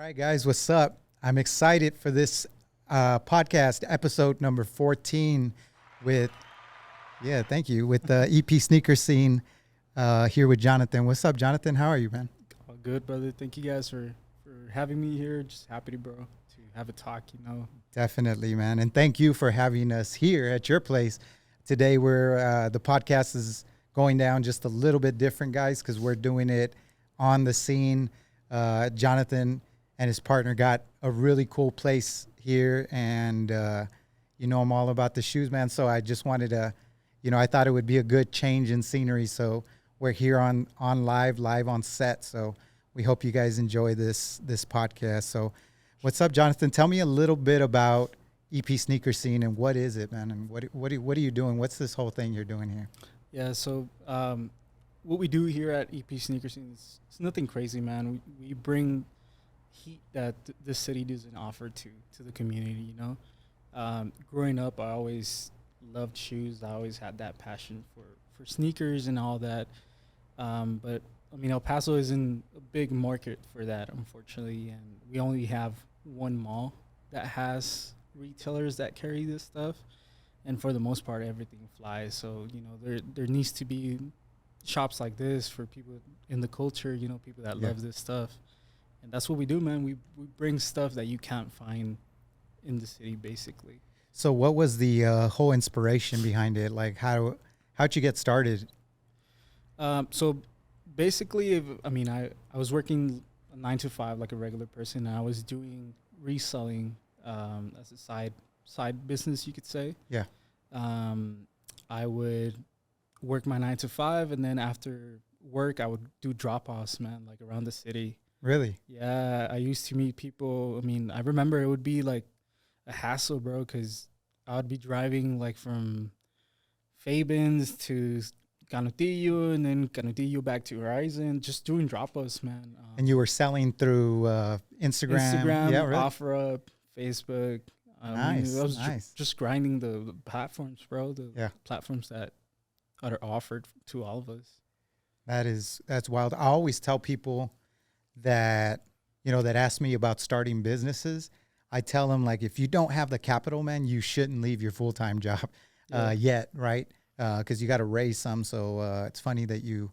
right, guys, what's up? I'm excited for this podcast, episode number 14 with, thank you, with the EP Sneaker Scene here with Jonathan. What's up, Jonathan? How are you, man? All good, brother. Thank you guys for having me here. Just happy to have a talk, Definitely, man. And thank you for having us here at your place. Today, the podcast is going down just a little bit different, guys, because we're doing it on the scene. Jonathan and his partner got a really cool place here, and I'm all about the shoes, man. So I just wanted to, I thought it would be a good change in scenery. So we're here on live on set. So we hope you guys enjoy this podcast. So what's up, Jonathan? Tell me a little bit about EP Sneaker Scene and what is it, man? And what are you doing? What's this whole thing you're doing here? Yeah. So what we do here at EP Sneaker Scene is it's nothing crazy, man. We bring heat that this city doesn't offer to the community. Growing up, I always loved shoes. I always had that passion for sneakers and all that. But I mean, El Paso isn't a big market for that, unfortunately, and we only have one mall that has retailers that carry this stuff, and for the most part, everything flies. So there needs to be shops like this for people in the culture, people that love this stuff. And that's what we do, man. We bring stuff that you can't find in the city, basically. So what was the whole inspiration behind it? Like, how'd you get started? So basically, I was working a 9 to 5 like a regular person, and I was doing reselling as a side business, you could say. Yeah. I would work my 9 to 5, and then after work, I would do drop-offs, man, like around the city. Really? Yeah, I used to meet people. I mean, I remember it would be like a hassle, bro, because I would be driving like from Fabens to Canutillo and then Canutillo back to Horizon, just doing drop-offs, man. And you were selling through Instagram, yeah, really? OfferUp, Facebook. Nice, I was nice. Just grinding the platforms, bro. The platforms that are offered to all of us. That's wild. I always tell people that, that ask me about starting businesses. I tell them, like, if you don't have the capital, man, you shouldn't leave your full-time job yet, right? Because you got to raise some. So it's funny that you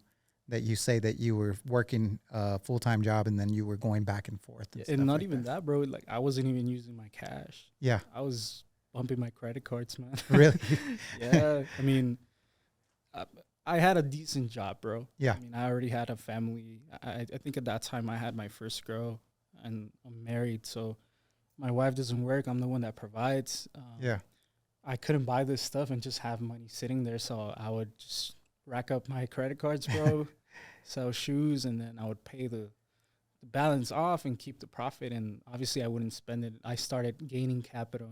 say that you were working a full-time job and then you were going back and forth. And not like even that, bro. Like, I wasn't even using my cash. Yeah. I was bumping my credit cards, man. Really? Yeah. I mean, I had a decent job, bro. Yeah. I mean, I already had a family. I think at that time I had my first girl, and I'm married. So my wife doesn't work. I'm the one that provides. I couldn't buy this stuff and just have money sitting there. So I would just rack up my credit cards, bro, sell shoes, and then I would pay the balance off and keep the profit. And obviously I wouldn't spend it. I started gaining capital,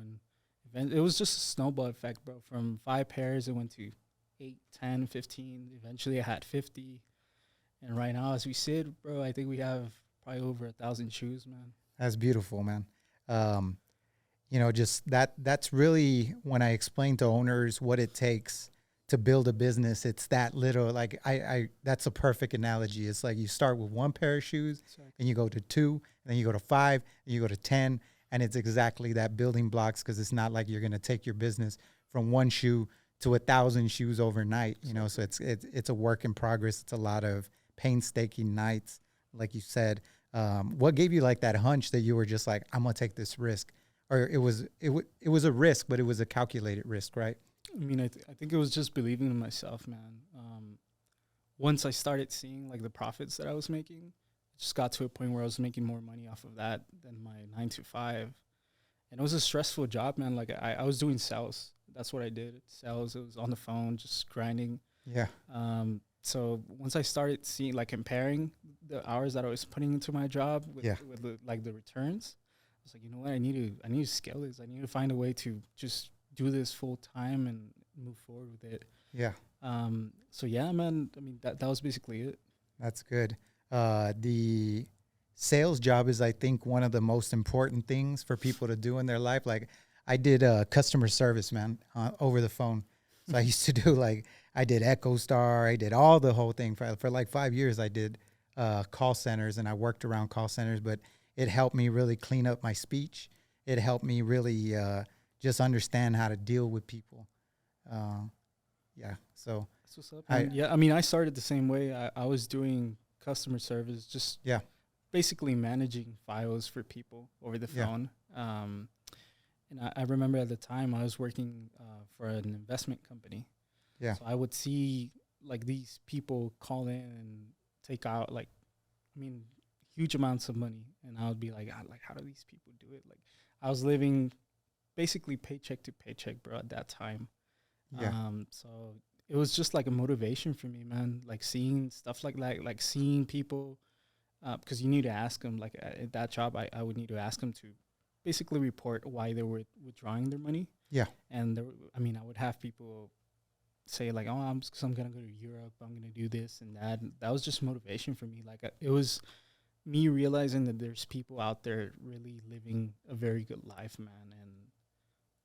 and it was just a snowball effect, bro. From 5 pairs, it went to 8, 10, 15. Eventually I had 50. And right now, as we sit, bro, I think we have probably over 1,000 shoes, man. That's beautiful, man. Just that's really when I explain to owners what it takes to build a business. It's that little, like, I that's a perfect analogy. It's like you start with 1 pair of shoes, and you go to 2, and then you go to 5, and you go to 10. And it's exactly that building blocks, because it's not like you're going to take your business from 1 shoe to 1,000 shoes overnight, So it's a work in progress. It's a lot of painstaking nights, like you said. What gave you like that hunch that you were just like, I'm gonna take this risk, or it was a risk, but it was a calculated risk, right? I mean, I think it was just believing in myself, man. Once I started seeing like the profits that I was making, it just got to a point where I was making more money off of that than my 9 to 5, and it was a stressful job, man. Like I was doing sales. That's what I did. Sales. It was on the phone, just grinding. Yeah. So once I started seeing, like, comparing the hours that I was putting into my job with the returns, I was like, you know what? I need to scale this. I need to find a way to just do this full time and move forward with it. Yeah. So yeah, man. I mean, that was basically it. That's good. The sales job is, I think, one of the most important things for people to do in their life. Like, I did customer service, man, over the phone. So I used to do, like, I did Echo Star. I did all the whole thing for like 5 years. I did call centers, and I worked around call centers. But it helped me really clean up my speech. It helped me really just understand how to deal with people. Yeah, so That's what's up. I mean, I started the same way. I was doing customer service, just yeah, basically managing files for people over the Yeah. phone. And I remember at the time I was working for an investment company. Yeah. So I would see like these people call in and take out like, I mean, huge amounts of money, and I would be like, how do these people do it? Like, I was living basically paycheck to paycheck, bro, at that time. Yeah. So it was just like a motivation for me, man. Like seeing stuff like that, like seeing people, because you need to ask them. Like at that job, I would need to ask them to basically report why they were withdrawing their money. Yeah. And I would have people say like, oh, I'm gonna go to Europe. I'm gonna do this and that. And that was just motivation for me. Like it was me realizing that there's people out there really living a very good life, man. And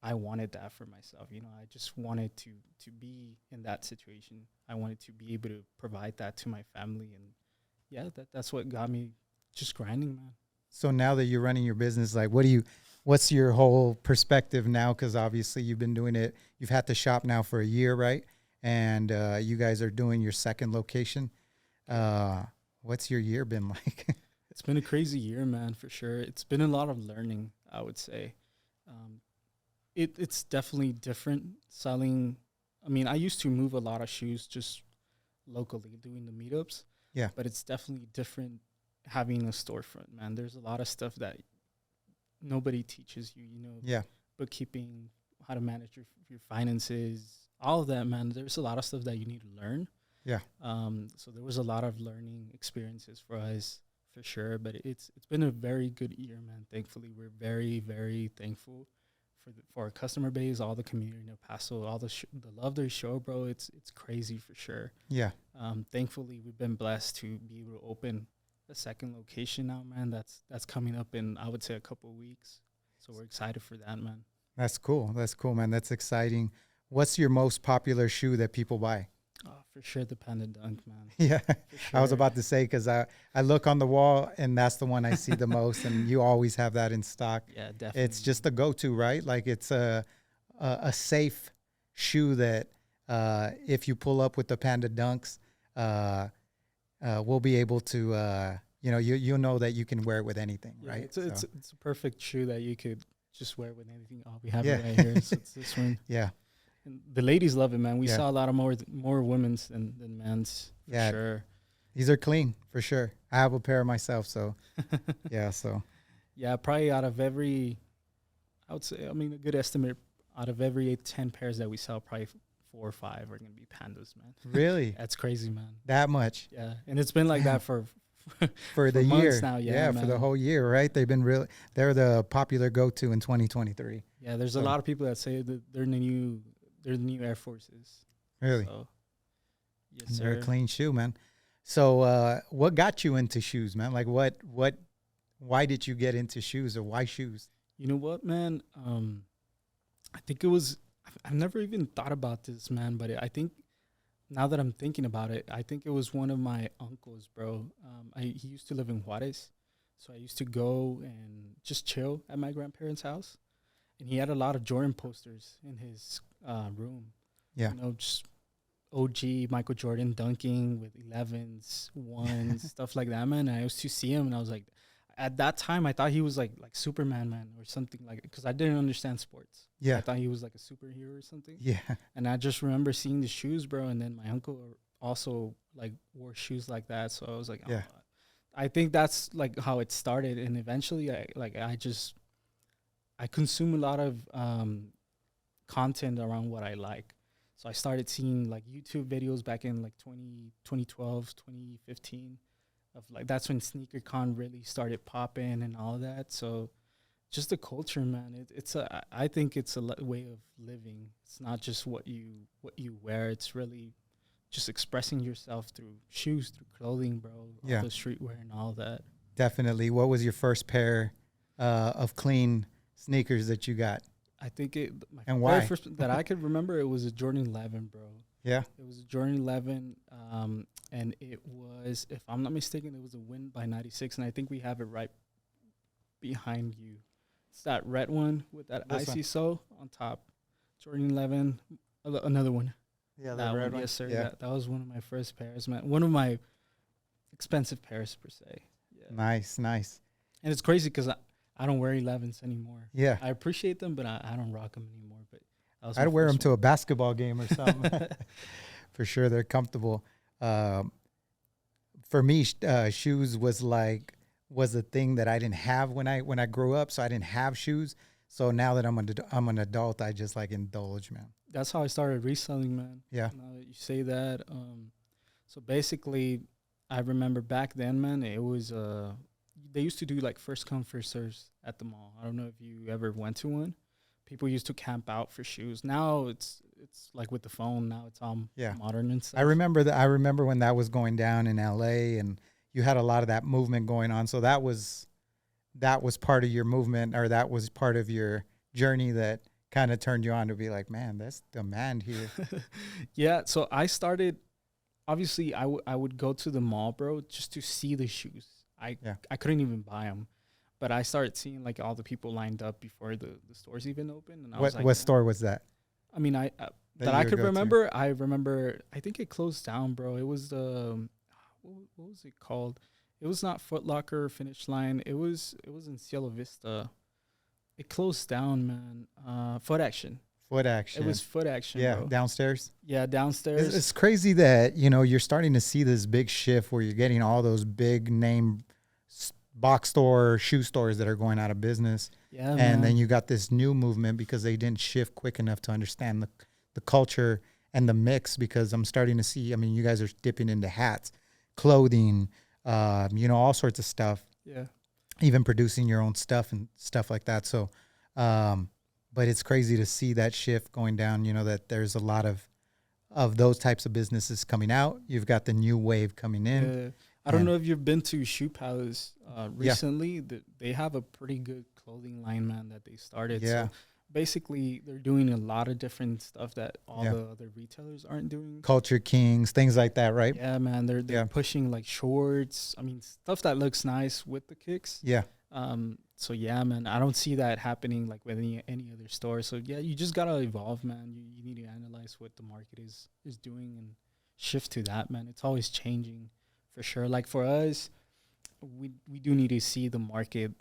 I wanted that for myself. You know, I just wanted to be in that situation. I wanted to be able to provide that to my family. And yeah, that's what got me just grinding, man. So now that you're running your business, like, what's your whole perspective now? Because obviously you've been doing it. You've had the shop now for a year, right? And you guys are doing your second location. What's your year been like? It's been a crazy year, man, for sure. It's been a lot of learning, I would say. It's definitely different selling. I mean, I used to move a lot of shoes just locally doing the meetups. Yeah. But it's definitely different having a storefront, man. There's a lot of stuff that nobody teaches you, you know. Yeah. Bookkeeping, how to manage your finances, all of that, man. There's a lot of stuff that you need to learn. Yeah. So there was a lot of learning experiences for us, for sure. But it's been a very good year, man. Thankfully, we're very, very thankful for our customer base, all the community in El Paso, all the love they show, bro. It's crazy for sure. Yeah. Thankfully, we've been blessed to be able to open a second location now, man. That's coming up in, I would say, a couple of weeks. So we're excited for that, man. That's cool. That's cool, man. That's exciting. What's your most popular shoe that people buy? Oh, for sure, the Panda Dunk, man. Yeah, Sure. I was about to say, because I look on the wall and that's the one I see the most, and you always have that in stock. Yeah, definitely. It's just a go-to, right? Like it's a safe shoe that if you pull up with the Panda Dunks, we'll be able to, you'll know that you can wear it with anything, Yeah, right? It's a perfect shoe that you could just wear with anything. Oh, we have Yeah. it right here. So it's this one. Yeah. And the ladies love it, man. We Yeah. saw a lot of more women's than men's, for Yeah. sure. These are clean for sure. I have a pair myself, so yeah. So Yeah, probably out of every, I would say, I mean, a good estimate, out of every 10 pairs that we sell, probably 4 or 5 are going to be Pandas, man. really, That's crazy, man. that much Yeah. And it's been like that for for the months year now. Yeah, for the man. whole year, right? They're the popular go-to in 2023. Yeah, there's So- a lot of people that say that they're the new Air Forces. Really, So, yes, and they're sir. a clean shoe, man. So what got you into shoes, man? Like why did you get into shoes, or why shoes? You know what, man? I think it was, I've never even thought about this, man, but I think now that I'm thinking about it, I think it was one of my uncles, bro. He used to live in Juarez. So I used to go and just chill at my grandparents' house. And he had a lot of Jordan posters in his room. Yeah. You know, just OG Michael Jordan dunking with 11s, 1s, stuff like that, man. And I used to see him, and I was like, at that time, I thought he was like Superman, man, or something like, because I didn't understand sports. Yeah. I thought he was like a superhero or something. Yeah. And I just remember seeing the shoes, bro. And then my uncle also like wore shoes like that. So I was like, Yeah. I think that's like how it started. And eventually I consume a lot of content around what I like. So I started seeing like YouTube videos back in like 2012, 2015 of like, that's when SneakerCon really started popping and all that. So just the culture, man, I think it's a way of living. It's not just what you wear. It's really just expressing yourself through shoes, through clothing, bro. Yeah. All the streetwear and all that. Definitely. What was your first pair of clean sneakers that you got? I think my And very why? first that I could remember, it was a Jordan 11, bro. Yeah. It was a Jordan 11, and it was, if I'm not mistaken, it was a Win by 96, and I think we have it right behind you. It's that red one with that This icy one. sole on top. Jordan 11, another one. Yeah, That the red one, one. yes, sir. Yeah. That was one of my first pairs, man. One of my expensive pairs, per se. Yeah. Nice, nice. And it's crazy because I don't wear 11s anymore. Yeah. I appreciate them, but I don't rock them anymore. But that was I'd my wear them first to a basketball game or something. For sure, they're comfortable. For me, shoes was a thing that I didn't have when I grew up. So I didn't have shoes. So now that I'm an adult, I just like indulge, man. That's how I started reselling, man. Yeah. Now that you say that, so basically, I remember back then, man, it was they used to do like first come first serves at the mall. I don't know if you ever went to one. People used to camp out for shoes. Now it's like with the phone. Now it's all modern and stuff. I remember when that was going down in LA, and you had a lot of that movement going on. So that was part of your movement, or that was part of your journey that kind of turned you on to be like, man, that's demand here. Yeah. So I started, obviously I would go to the mall, bro, just to see the shoes. I couldn't even buy them, but I started seeing like all the people lined up before the stores even opened. And I was like, what store was that? I mean, that I could remember. I remember, I think it closed down, bro. It was the, what was it called? It was not Foot Locker, Finish Line. It was in Cielo Vista. It closed down, man. Foot Action. Foot Action. It was Foot Action, yeah, bro. downstairs. Yeah, downstairs. It's crazy that, you're starting to see this big shift where you're getting all those big name box store, shoe stores that are going out of business. Yeah, and man. then you got this new movement because they didn't shift quick enough to understand the culture and the mix, because I'm starting to see, I mean, you guys are dipping into hats, clothing, all sorts of stuff. Yeah. Even producing your own stuff and stuff like that. So, but it's crazy to see that shift going down, that there's a lot of those types of businesses coming out. You've got the new wave coming in. Yeah. I don't know if you've been to Shoe Palace recently. They have a pretty good clothing line, man, that they started. Yeah. So basically, they're doing a lot of different stuff that all the other retailers aren't doing. Culture Kings, things like that, right? Yeah, man. They're pushing like shorts. I mean, stuff that looks nice with the kicks. Yeah. So yeah, man. I don't see that happening like with any other store. So yeah, you just gotta evolve, man. You need to analyze what the market is doing and shift to that, man. It's always changing, for sure. Like for us, we do need to see the market.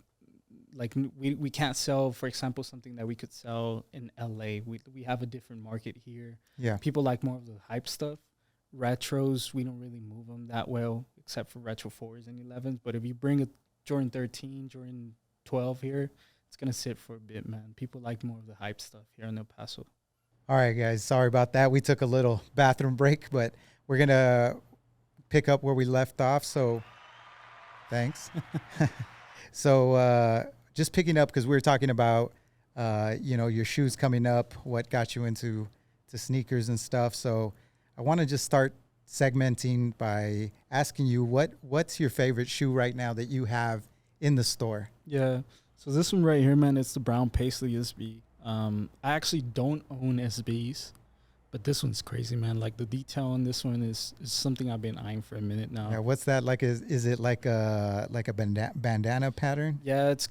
Like we can't sell, for example, something that we could sell in LA. We have a different market here. Yeah. People like more of the hype stuff. Retros, we don't really move them that well, except for retro 4s and 11s. But if you bring a Jordan 13, Jordan 12 here, it's going to sit for a bit, man. People like more of the hype stuff here in El Paso. All right, guys. Sorry about that. We took a little bathroom break, but we're going to pick up where we left off. So thanks. So just picking up, because we were talking about, your shoes coming up, what got you into sneakers and stuff. So I want to just start segmenting by asking you what's your favorite shoe right now that you have in the store? Yeah. So this one right here, man, it's the brown paisley SB. I actually don't own SBs, but this one's crazy, man. Like the detail on this one is something I've been eyeing for a minute now. Yeah, what's that like? Is it like a bandana pattern? Yeah, it's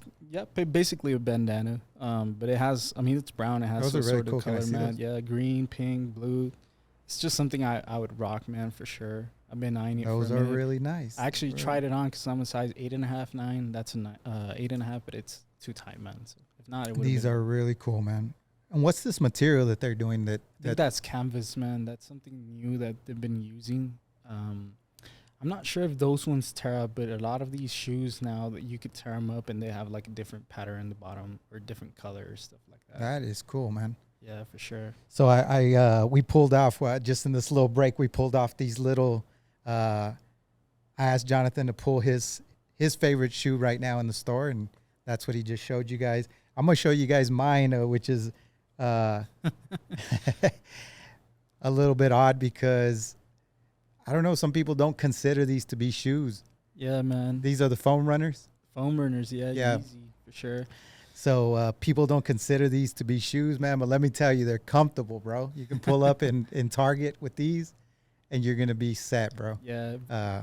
basically a bandana. But it has, I mean, it's brown. It has those are really sort cool. of color, Can I see man. those? Yeah, green, pink, blue. It's just something I would rock, man, for sure. I've been eyeing it. Those for a are minute. really nice. I actually tried it on because I'm a size 8.5, 9. That's a 8.5, but it's too tight, man. So if not, it would. These are really cool, man. And what's this material that they're doing? I think that's canvas, man. That's something new that they've been using. I'm not sure if those ones tear up, but a lot of these shoes now that you could tear them up and they have like a different pattern in the bottom or different color or stuff like that. That is cool, man. Yeah, for sure. So we pulled off just in this little break. We pulled off these little. I asked Jonathan to pull his favorite shoe right now in the store, and that's what he just showed you guys. I'm gonna show you guys mine, which is a little bit odd because I don't know. Some people don't consider these to be shoes. Yeah, man. These are the foam runners. Foam runners, yeah. Yeezy, for sure. So people don't consider these to be shoes, man. But let me tell you, they're comfortable, bro. You can pull up in Target with these, and you're going to be set, bro. Yeah.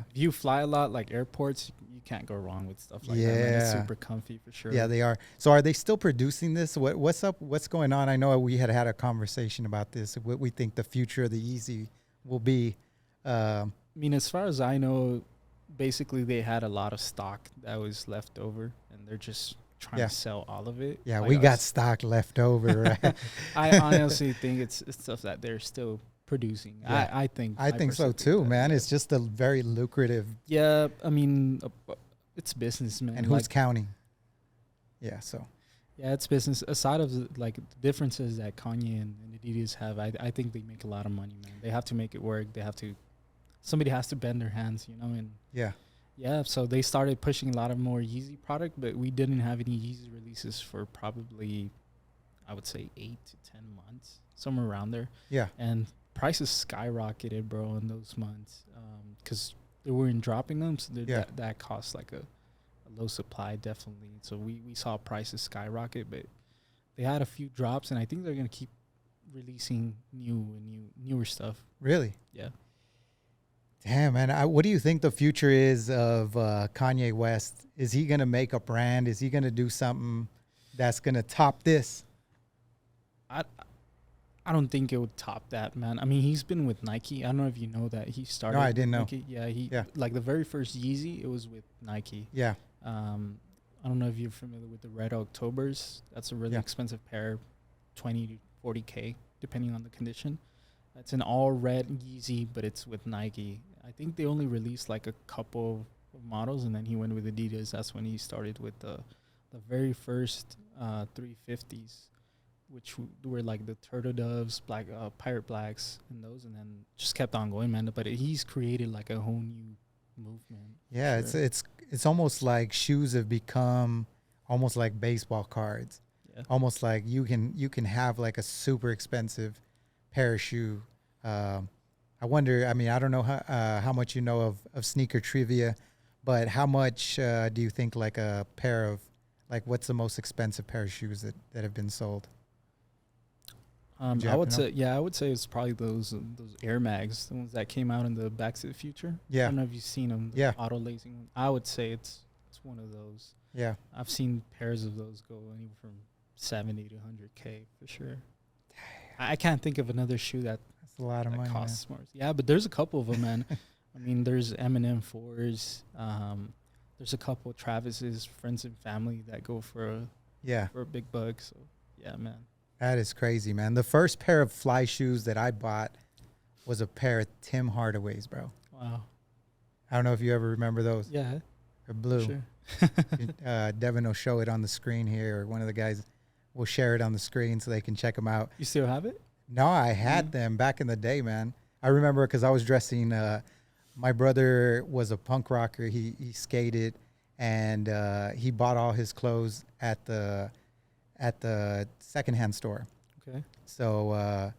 If you fly a lot, like airports, you you can't go wrong with stuff like that, man. It's Yeah. super comfy for sure. Yeah, they are. So are they still producing this? What's up? What's going on? I know we had a conversation about this. What we think the future of the Yeezy will be. I mean, as far as I know, basically they had a lot of stock that was left over, and they're just trying Yeah. to sell all of it. Yeah, Like we got us. stock left over, right? I honestly think it's stuff that they're still producing. Yeah. I think. I think so personally too, that, man. yeah. It's just a very lucrative, Yeah, I mean, it's business, man. and who's Like, counting? Yeah, so yeah, it's business. Aside of like the differences that Kanye and Adidas have, I think they make a lot of money, man. They have to make it work. They have to. Somebody has to bend their hands, you know, and yeah, yeah. So they started pushing a lot of more Yeezy product, but we didn't have any Yeezy releases for probably, I would say, 8 to 10 months, somewhere around there. yeah, And prices skyrocketed, bro, in those months, because they weren't dropping them, so Yeah. that cost like a low supply, definitely. So we saw prices skyrocket, but they had a few drops, and I think they're gonna keep releasing newer stuff. really. Yeah. Damn, man. What do you think the future is of Kanye West? Is he gonna make a brand? Is he gonna do something that's gonna top this? I don't think it would top that, man. I mean, he's been with Nike. I don't know if you know that he started. I with didn't know. Nike. Yeah, Yeah. like the very first Yeezy, it was with Nike. Yeah, I don't know if you're familiar with the Red Octobers. That's a really Yeah. expensive pair, 20 to 40K, depending on the condition. It's an all red Yeezy, but it's with Nike. I think they only released like a couple of models, and then he went with Adidas. That's when he started with the very first 350s, which were like the Turtle Doves, Black Pirate Blacks, and those, and then just kept on going, man. But he's created like a whole new movement. yeah. Sure. It's almost like shoes have become almost like baseball cards. Yeah. Almost like you can have like a super expensive pair of shoe. I wonder. I mean, I don't know how much you know of sneaker trivia, but how much do you think like a pair of like what's the most expensive pair of shoes that have been sold? Do you I happen would to know? say, yeah, I would say it's probably those Air Mags, the ones that came out in the Back to the Future. I Yeah, don't know if you've seen them. Yeah. Auto lacing one. I would say it's one of those. yeah. I've seen pairs of those go anywhere from 70 to 100K for sure. I can't think of another shoe that That's a lot of money. Man. costs more. Yeah, but there's a couple of them, man. I mean, there's Eminem 4s. There's a couple of Travis's friends and family that go for Yeah, a big buck. So yeah, man. that is crazy, man. The first pair of fly shoes that I bought was a pair of Tim Hardaway's, bro. Wow. I don't know if you ever remember those. Yeah. They're blue. Sure. Devin will show it on the screen here, or one of the guys will share it on the screen so they can check them out. You still have it? No, I had them back in the day, man. I remember because I was dressing. My brother was a punk rocker. He skated, and he bought all his clothes at the secondhand store. Okay. So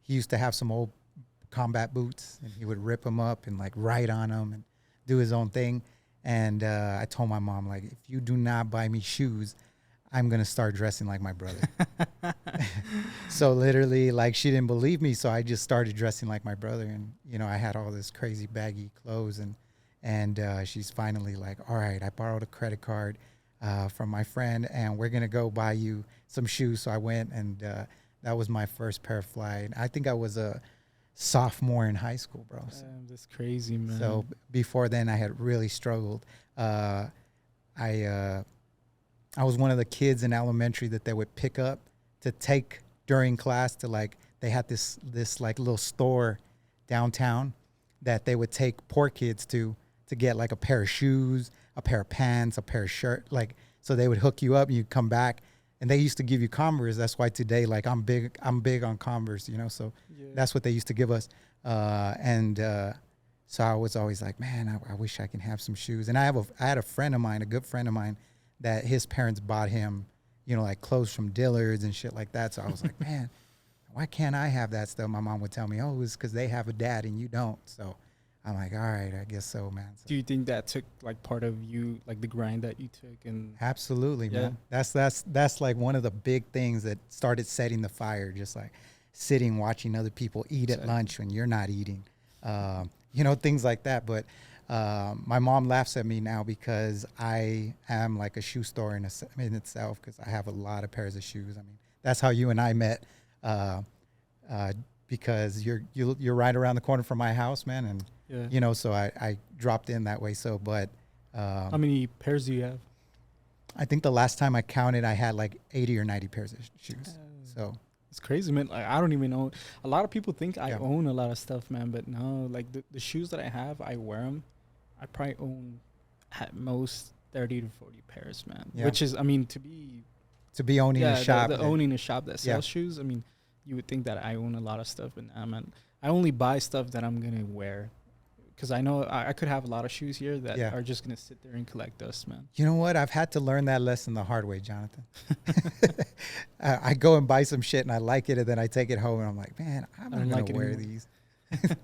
he used to have some old combat boots, and he would rip them up and like write on them and do his own thing. And I told my mom, like, if you do not buy me shoes, I'm going to start dressing like my brother. So literally, like, she didn't believe me. So I just started dressing like my brother. And, you know, I had all this crazy baggy clothes. And she's finally like, all right, I borrowed a credit card from my friend, and we're going to go buy you some shoes. So I went, and that was my first pair of fly. And I think I was a sophomore in high school, bro. That's crazy, man. So before then, I had really struggled. I was one of the kids in elementary that they would pick up to take during class to, like, they had this like little store downtown that they would take poor kids to get like a pair of shoes, a pair of pants, a pair of shirt, like, so they would hook you up and you'd come back. And they used to give you Converse. That's why today, like, I'm big on Converse, you know. So that's what they used to give us. So I was always like, man, I wish I can have some shoes. And I had a friend of mine, a good friend of mine, that his parents bought him, you know, like clothes from Dillard's and shit like that. So I was like, man, why can't I have that stuff? My mom would tell me, oh, it's because they have a dad and you don't. So I'm like, all right, I guess so, man. So Do you think that took like part of you, like the grind that you took? And absolutely, Yeah. man. That's like one of the big things that started setting the fire. Just like sitting, watching other people eat at Exactly. lunch when you're not eating, you know, things like that. But My mom laughs at me now because I am like a shoe store in itself, because I have a lot of pairs of shoes. I mean, that's how you and I met, because you're right around the corner from my house, man, and you know, so I dropped in that way. So, but how many pairs do you have? I think the last time I counted, I had like 80 or 90 pairs of shoes. So it's crazy, man. Like, I don't even own. A lot of people think I own a lot of stuff, man, but no. Like the shoes that I have, I wear them. I probably own at most 30 to 40 pairs, man. Yeah. Which is, I mean, to be owning a shop, owning a shop that sells shoes. I mean, you would think that I own a lot of stuff, but nah, man. I only buy stuff that I'm gonna wear, because I know I could have a lot of shoes here that are just gonna sit there and collect dust, man. You know what? I've had to learn that lesson the hard way, Jonathan. I go and buy some shit and I like it, and then I take it home and I'm like, man, I'm not gonna wear these.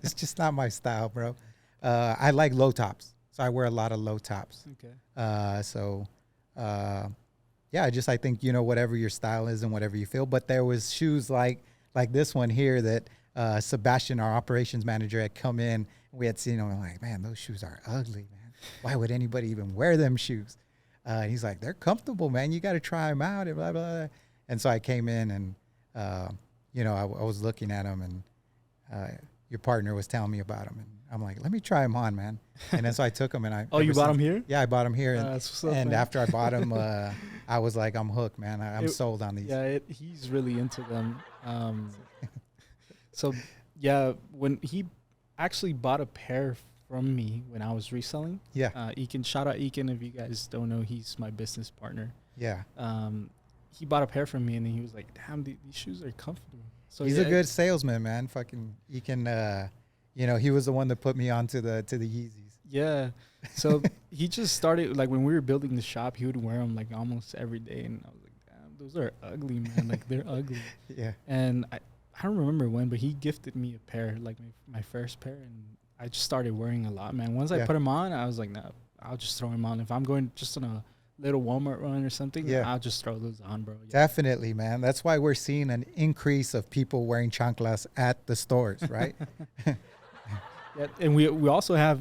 It's just not my style, bro. I like low tops, so I wear a lot of low tops. Okay. I think, you know, whatever your style is and whatever you feel. But there was shoes like this one here that Sebastian, our operations manager, had come in. We had seen them. I'm like, man, those shoes are ugly, man. Why would anybody even wear them shoes? And he's like, they're comfortable, man. You got to try them out, and blah, blah, blah. And so I came in and, you know, I was looking at them, and your partner was telling me about them. And I'm like, let me try them on, man. And then so I took them, and you bought them here? Yeah, I bought them here. That's what's up, and after I bought them, I was like, I'm hooked, man. I'm sold on these. Yeah, he's really into them. So, yeah, when he actually bought a pair from me when I was reselling. Yeah. Eakin, shout out Eakin. If you guys don't know, he's my business partner. Yeah. He bought a pair from me, and then he was like, damn, these shoes are comfortable. So he's a good salesman, man. Fucking Eakin, you know, he was the one that put me onto the Yeezys. Yeah. So he just started, like, when we were building the shop, he would wear them like almost every day, and I was like, damn, those are ugly, man. Like, they're ugly. Yeah. And I don't remember when, but he gifted me a pair, like my first pair, and I just started wearing a lot, man. Once I put them on, I was like, nah, I'll just throw them on. If I'm going just on a little Walmart run or something, I'll just throw those on, bro. Yeah. Definitely, man. That's why we're seeing an increase of people wearing chanclas at the stores, right? Yeah, and we also have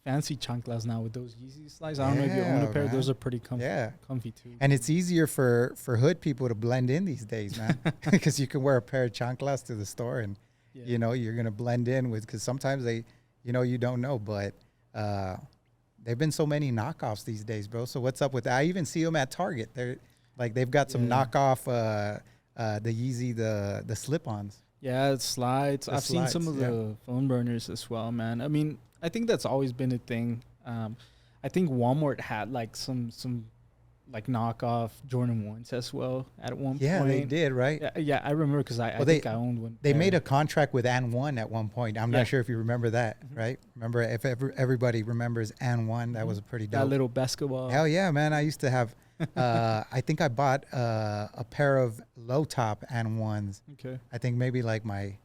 fancy chanclas now with those Yeezy slides. I don't know if you own a pair. Man. Those are pretty comfy too. And it's easier for hood people to blend in these days, man, because you can wear a pair of chanclas to the store, and you know you're gonna blend in with. Because sometimes they, you know, you don't know, but there've been so many knockoffs these days, bro. So what's up with that? I even see them at Target. They're like they've got some knockoff the Yeezy the slip-ons. Yeah, it slides. I've seen some of the phone burners as well, man. I mean, I think that's always been a thing. I think Walmart had like some like knockoff Jordan 1s as well at one point. Yeah, they did, right? Yeah, I remember because I think I owned one. They made a contract with An1 at one point. I'm not sure if you remember that, right? Remember, if everybody remembers An1, that was a pretty dope. That little basketball. Hell yeah, man. I used to have, I think I bought a pair of low top An1s. Okay. I think maybe like I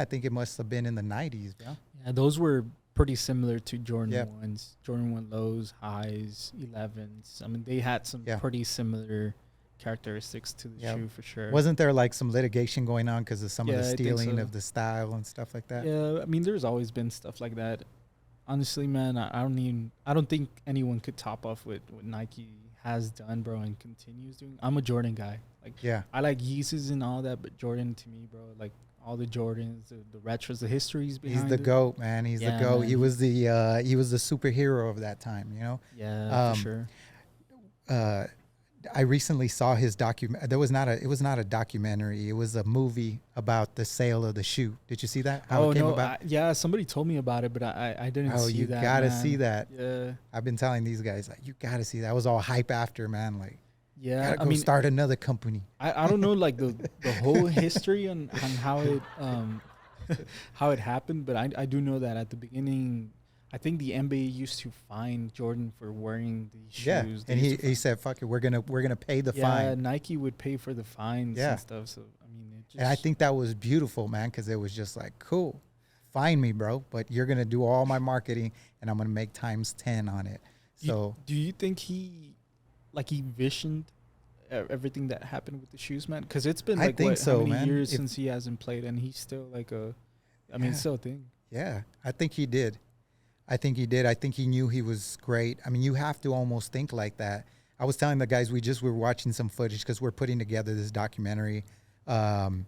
think it must have been in the 90s, bro. Yeah, those were pretty similar to Jordan 1s. Jordan 1 lows, highs, 11s. I mean, they had some pretty similar characteristics to the shoe for sure. Wasn't there like some litigation going on because of some of the stealing of the style and stuff like that? Yeah, I mean, there's always been stuff like that. Honestly, man, I don't think anyone could top off what Nike has done, bro, and continues doing. I'm a Jordan guy. Like, I like Yeezys and all that, but Jordan to me, bro, like all the Jordans, the retros, the histories behind. He's the GOAT, man. He's the GOAT. Man. He was the superhero of that time, you know. Yeah, for sure. I recently saw his document. It was not a documentary. It was a movie about the sale of the shoe. Did you see that? How it came about? Yeah, somebody told me about it, but I didn't see that. Oh, you gotta see that. Yeah. I've been telling these guys, like, you gotta see that. I was all hype after, man. Like, yeah, I mean, start another company. I don't know, like the whole history on how it how it happened, but I do know that at the beginning, I think the NBA used to fine Jordan for wearing these shoes. Yeah, and he said, "Fuck it, we're gonna pay the fine." Yeah, Nike would pay for the fines and stuff. So I mean, and I think that was beautiful, man, because it was just like, cool, fine me, bro, but you're gonna do all my marketing, and I'm gonna make times 10 on it. So, do you think he visioned everything that happened with the shoes, man? Because it's been like how many years since he hasn't played, and he's still like still a thing. Yeah, I think he did. I think he did. I think he knew he was great. I mean, you have to almost think like that. I was telling the guys we were watching some footage because we're putting together this documentary, to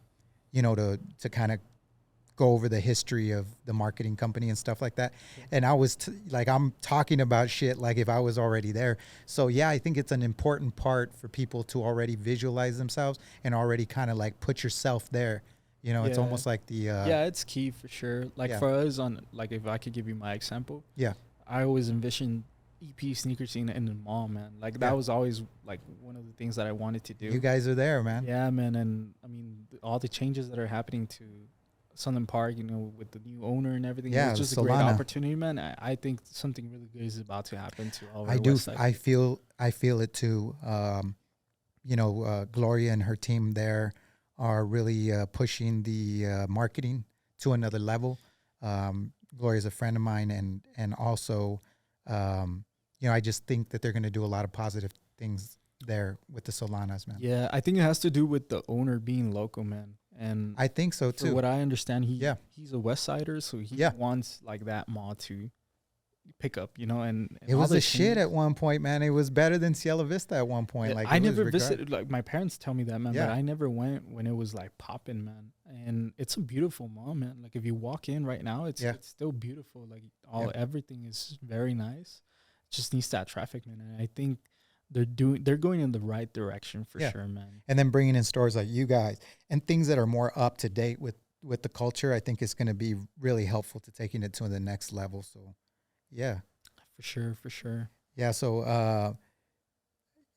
kind of go over the history of the marketing company and stuff like that. And I was I'm talking about shit like if I was already there. So yeah, I think it's an important part for people to already visualize themselves and already kind of like put yourself there. It's almost like the yeah, it's key for sure. Like for us if I could give you my example, I always envisioned EP sneaker scene in the mall, man. Like that was always like one of the things that I wanted to do. You guys are there, man. Yeah, man. And I mean, all the changes that are happening to Sunland Park, with the new owner and everything. Yeah, it's just a great opportunity, man. I think something really good is about to happen to all of our West Side. I feel it too. Gloria and her team there are really pushing the marketing to another level. Gloria's a friend of mine, and also, I just think that they're going to do a lot of positive things there with the Solanas, man. Yeah, I think it has to do with the owner being local, man. And I think so too. What I understand, he's a West Sider, so he wants like that mall to pick up, and it was a shit at one point, man. It was better than Cielo Vista at one point. Like I never visited. Like my parents tell me that, man, but I never went when it was like popping, man. And it's a beautiful mall, man. Like if you walk in right now, it's still beautiful. Like everything is very nice. It just needs that traffic, man. And I think they're going in the right direction for sure, man. And then bringing in stores like you guys and things that are more up to date with the culture, I think is going to be really helpful to taking it to the next level. So, yeah, for sure. Yeah. So,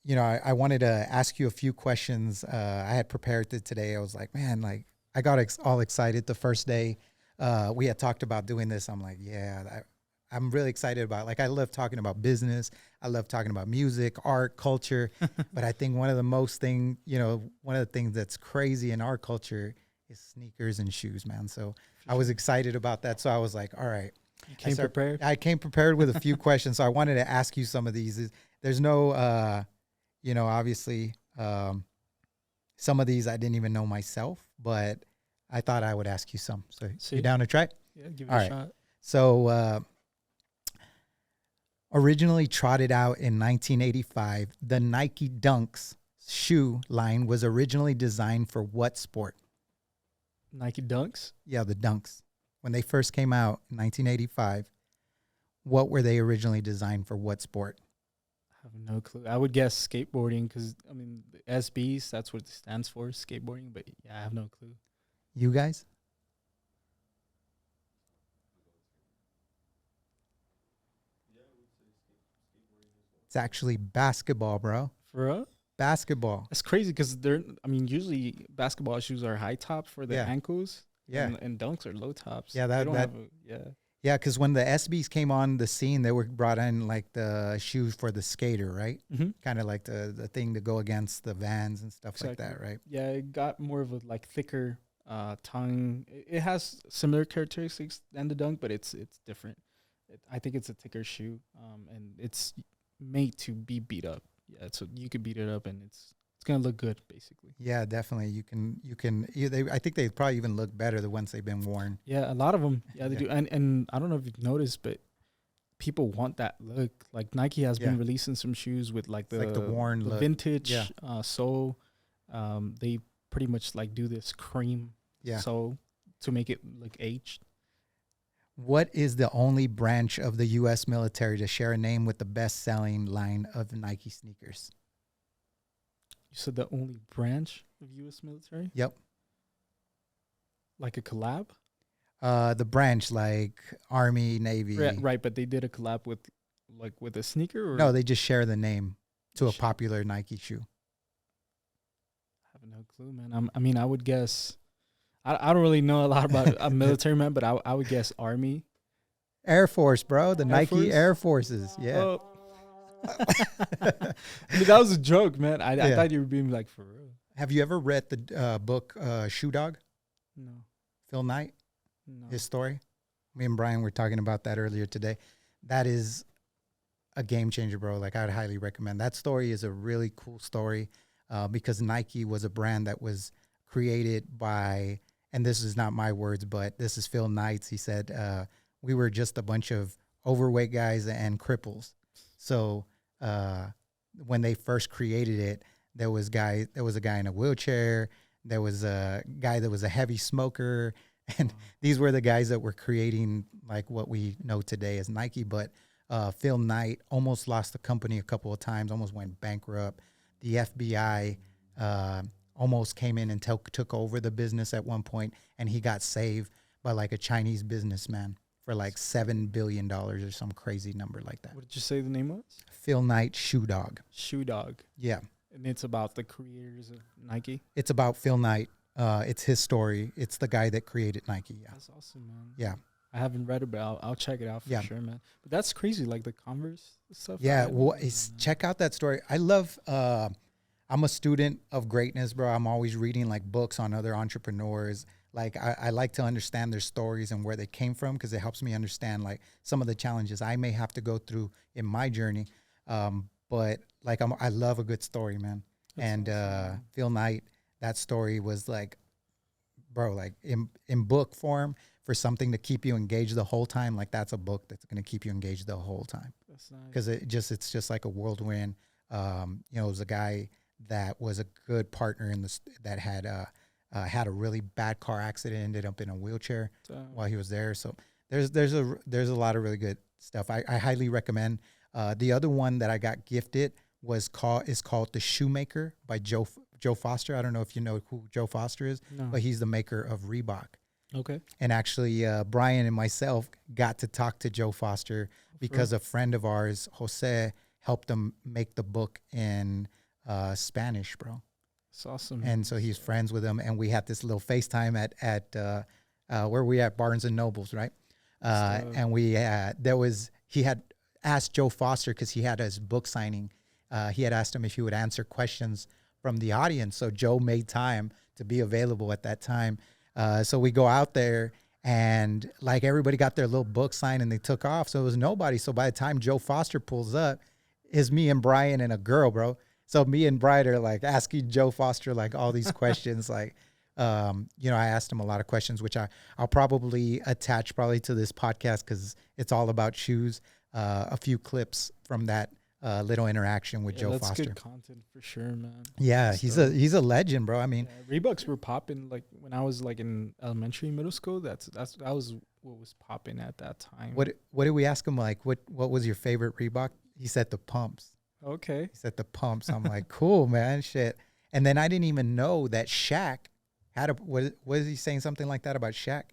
I wanted to ask you a few questions. I had prepared it today. I was like, man, like I got all excited the first day. We had talked about doing this. I'm like, I'm really excited about it. Like, I love talking about business. I love talking about music, art, culture. But I think one of the things that's crazy in our culture is sneakers and shoes, man. So I was excited about that. So I was like, all right. You came prepared? I came prepared with a few questions. So I wanted to ask you some of these. There's no, obviously, some of these I didn't even know myself, but I thought I would ask you some. So you down to try? Yeah, give it a shot. So, originally trotted out in 1985, the Nike Dunks shoe line was originally designed for what sport? Nike Dunks? Yeah, the Dunks. When they first came out in 1985, what were they originally designed for? What sport? I have no clue. I would guess skateboarding because, the SBs, that's what it stands for, skateboarding. But, I have no clue. You guys? It's actually basketball, bro. For real? Basketball. That's crazy because usually basketball shoes are high tops for the ankles. Yeah. And Dunks are low tops. Yeah, Yeah, because when the SBs came on the scene, they were brought in like the shoes for the skater, right? Mm-hmm. Kind of like the thing to go against the Vans and stuff like that, right? Yeah, it got more of a thicker tongue. It has similar characteristics than the Dunk, but it's different. I think it's a thicker shoe, and it's made to be beat up. Yeah, so you could beat it up, and it's gonna look good, basically. Yeah, definitely. You can. I think they probably even look better the ones they've been worn. Yeah, a lot of them. Yeah, they do. And I don't know if you've noticed, but people want that look. Like Nike has been releasing some shoes with the worn the look. vintage sole. They pretty much do this cream sole to make it look aged. What is the only branch of the U.S. military to share a name with the best-selling line of Nike sneakers? You said the only branch of U.S. military? Yep. Like a collab? The branch, like Army, Navy. Right, but they did a collab with a sneaker? Or? No, they just share the name to a popular Nike shoe. I have no clue, man. I would guess... I don't really know a lot about a military, man, but I would guess Army. Air Force, bro. The Nike Air Forces. Yeah. Oh. That was a joke, man. I thought you were being for real. Have you ever read the book Shoe Dog? No. Phil Knight? No. His story? Me and Brian were talking about that earlier today. That is a game changer, bro. I would highly recommend. That story is a really cool story because Nike was a brand that was created by... And this is not my words, but this is Phil Knight's. He said, we were just a bunch of overweight guys and cripples. So when they first created it, there was a guy in a wheelchair. There was a guy that was a heavy smoker. And these were the guys that were creating like what we know today as Nike. But Phil Knight almost lost the company a couple of times, almost went bankrupt. The FBI almost came in and took over the business at one point, and he got saved by like a Chinese businessman for like $7 billion or some crazy number like that. What did you say the name was? Phil Knight, Shoe Dog. Shoe Dog. Yeah. And it's about the creators of Nike? It's about Phil Knight. It's his story. It's the guy that created Nike. Yeah. That's awesome, man. Yeah. I haven't read it, but I'll check it out for sure, man. But that's crazy, like the Converse stuff. Yeah, well, check out that story. I love, I'm a student of greatness, bro. I'm always reading like books on other entrepreneurs. Like I like to understand their stories and where they came from because it helps me understand like some of the challenges I may have to go through in my journey. But like I love a good story, man. That's and awesome. Phil Knight, that story was like, bro, like in book form for something to keep you engaged the whole time. Like that's a book that's going to keep you engaged the whole time. That's nice. Because it's just like a whirlwind. You know, it was a guy that was a good partner that had a really bad car accident, ended up in a wheelchair while he was there. So there's a lot of really good stuff. I highly recommend. The other one that I got gifted is called The Shoemaker by Joe Foster. I don't know if you know who Joe Foster is, but he's the maker of Reebok. Okay. And actually, Brian and myself got to talk to Joe Foster because a friend of ours, Jose, helped him make the book in Spanish, bro. That's awesome. And so he's friends with him, and we had this little FaceTime at where we at Barnes and Nobles, right? And he had asked Joe Foster because he had his book signing. He had asked him if he would answer questions from the audience. So Joe made time to be available at that time. So we go out there and like everybody got their little book signed and they took off. So it was nobody. So by the time Joe Foster pulls up, it's me and Brian and a girl, bro. So me and Brian are like asking Joe Foster like all these questions. Like, you know, I asked him a lot of questions, which I'll probably attach to this podcast because it's all about shoes. A few clips from that little interaction with Joe Foster. That's good content for sure, man. Yeah, he's a legend, bro. I mean, Reeboks were popping like when I was like in elementary, middle school. That was what was popping at that time. What did we ask him? Like, what was your favorite Reebok? He said the pumps. Okay. He said the pumps. I'm like, cool, man, shit. And then I didn't even know that Shaq had was he saying something like that about Shaq?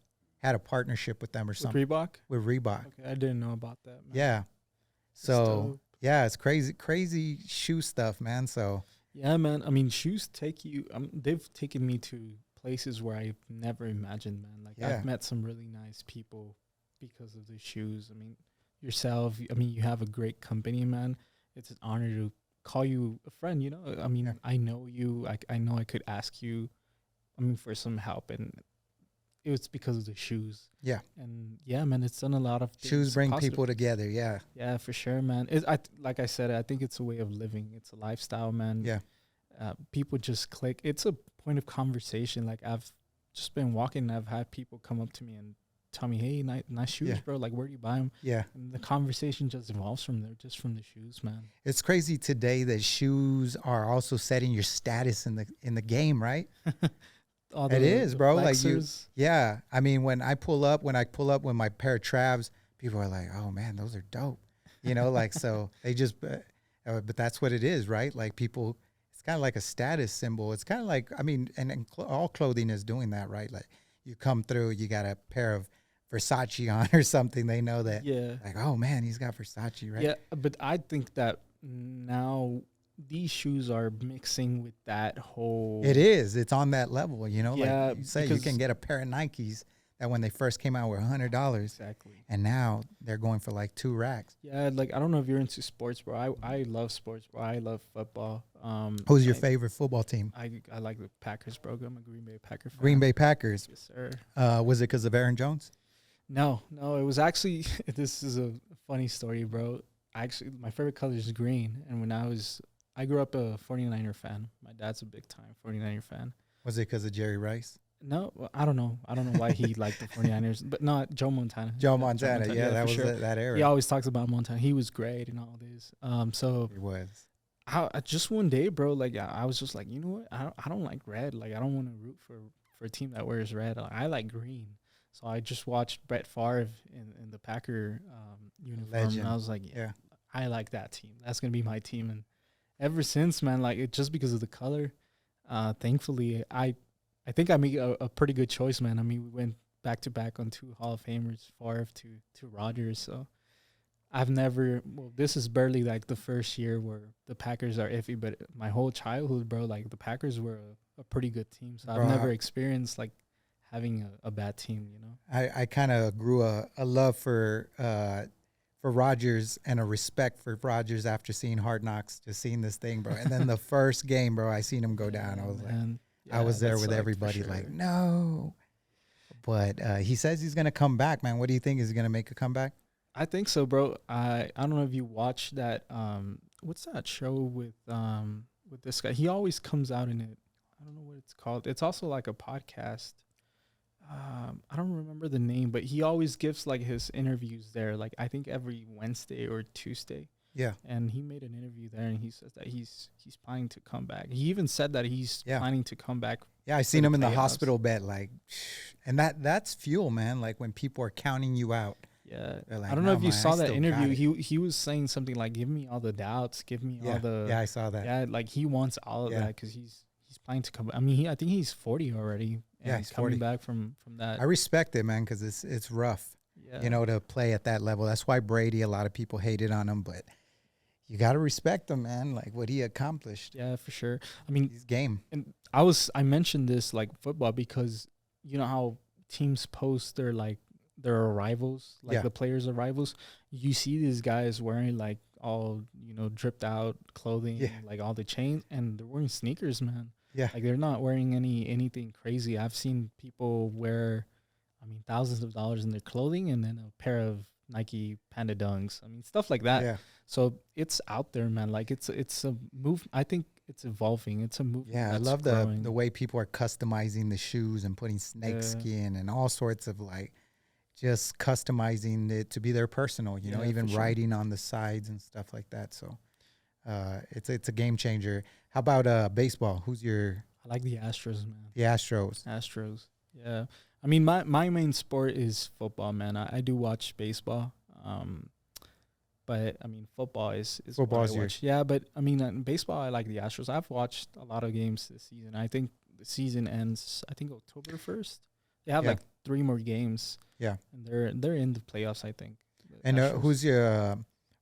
Had a partnership with them or something. With Reebok. Okay, I didn't know about that, man. Yeah. So yeah, it's crazy shoe stuff, man. So yeah, man. I mean, shoes take you. They've taken me to places where I've never imagined, man. Like I've met some really nice people because of the shoes. I mean, yourself. I mean, you have a great company, man. It's an honor to call you a friend. You know, I mean, I know you. I know I could ask you. I mean, for some help, and it was because of the shoes. Yeah. And yeah, man, it's done a lot of things. Shoes bring people together. Yeah. Yeah, for sure, man. Like I said, I think it's a way of living. It's a lifestyle, man. Yeah. People just click. It's a point of conversation. Like I've just been walking and I've had people come up to me and tell me, hey, nice shoes, bro. Like, where do you buy them? Yeah. And the conversation just evolves from there, just from the shoes, man. It's crazy today that shoes are also setting your status in the game, right? It is, bro. Like you, yeah. I mean, when I pull up with my pair of Travs, people are like, "Oh man, those are dope," you know. Like so, they just, but that's what it is, right? Like people, it's kind of like a status symbol. It's kind of like, I mean, and all clothing is doing that, right? Like you come through, you got a pair of Versace on or something. They know that, like, oh man, he's got Versace, right? Yeah, but I think that now these shoes are mixing with that whole. It is. It's on that level, you know. Yeah, like you say, you can get a pair of Nikes that when they first came out were $100, exactly, and now they're going for like $2. Yeah, like I don't know if you're into sports, bro. I love sports, bro. I love football. Who's your favorite football team? I like the Packers, bro. I'm a Green Bay Packer fan. Green Bay Packers. Yes, sir. Was it because of Aaron Jones? No. It was actually. This is a funny story, bro. Actually, my favorite color is green, and when I grew up a 49er fan. My dad's a big time 49er fan. Was it because of Jerry Rice? No, well, I don't know. I don't know why he liked the 49ers, but not Joe Montana. Joe Yeah, Montana. Yeah, that for was sure. that era. He always talks about Montana. He was great and all this. So He was. I just one day, bro, like I was just like, you know what? I don't like red. Like I don't want to root for a team that wears red. Like, I like green. So I just watched Brett Favre in the Packer uniform, Legend. and I was like, Yeah. I like that team. That's gonna be my team. And ever since, man, like it just because of the color. Thankfully, I think I made a pretty good choice, man. I mean, we went back to back on 2 Hall of Famers, Favre to Rodgers. So I've never. Well, this is barely like the first year where the Packers are iffy, but my whole childhood, bro, like the Packers were a pretty good team. So Bro, I've never experienced like having a bad team, you know. I kind of grew a love for Rodgers and a respect for Rodgers after seeing Hard Knocks, just seeing this thing, bro. And then the first game, bro, I seen him go down. I was like, I was there with everybody, like, no. But he says he's gonna come back, man. What do you think? Is he gonna make a comeback? I think so, bro. I don't know if you watched that. What's that show with this guy? He always comes out in it. I don't know what it's called. It's also like a podcast. I don't remember the name, but he always gives like his interviews there. Like I think every Wednesday or Tuesday. Yeah. And he made an interview there, and he says that he's planning to come back. He even said that he's planning to come back. Yeah, I seen him in the hospital bed, like, and that's fuel, man. Like when people are counting you out. Yeah, like, I don't know if you saw that interview. He was saying something like, "Give me all the doubts, give me all the." Yeah, I saw that. Yeah, like he wants all of that because he's planning to come. I mean, I think he's 40 already. And he's coming back from that. I respect it, man, because it's rough. Yeah. You know, to play at that level. That's why Brady. A lot of people hated on him, but you got to respect him, man. Like what he accomplished. Yeah, for sure. I mean, he's game. And I mentioned this like football because you know how teams post their arrivals, like the players' arrivals. You see these guys wearing like all, you know, dripped out clothing, like all the chains, and they're wearing sneakers, man. Yeah. Like they're not wearing anything crazy. I've seen people wear, I mean, thousands of dollars in their clothing and then a pair of Nike Panda Dunks. I mean, stuff like that. Yeah. So it's out there, man. Like it's a move. I think it's evolving. It's a movement. Yeah, I love the way people are customizing the shoes and putting snake skin and all sorts of like just customizing it to be their personal, you know, even writing on the sides and stuff like that. So it's a game changer. How about baseball? Who's your? I like the Astros, man. The Astros. Astros. Yeah. I mean, my main sport is football, man. I do watch baseball. But I mean, football is football is yours. Yeah, but I mean, in baseball, I like the Astros. I've watched a lot of games this season. I think the season ends, I think, October 1st. They have like 3 more games. Yeah, and they're in the playoffs, I think. And who's your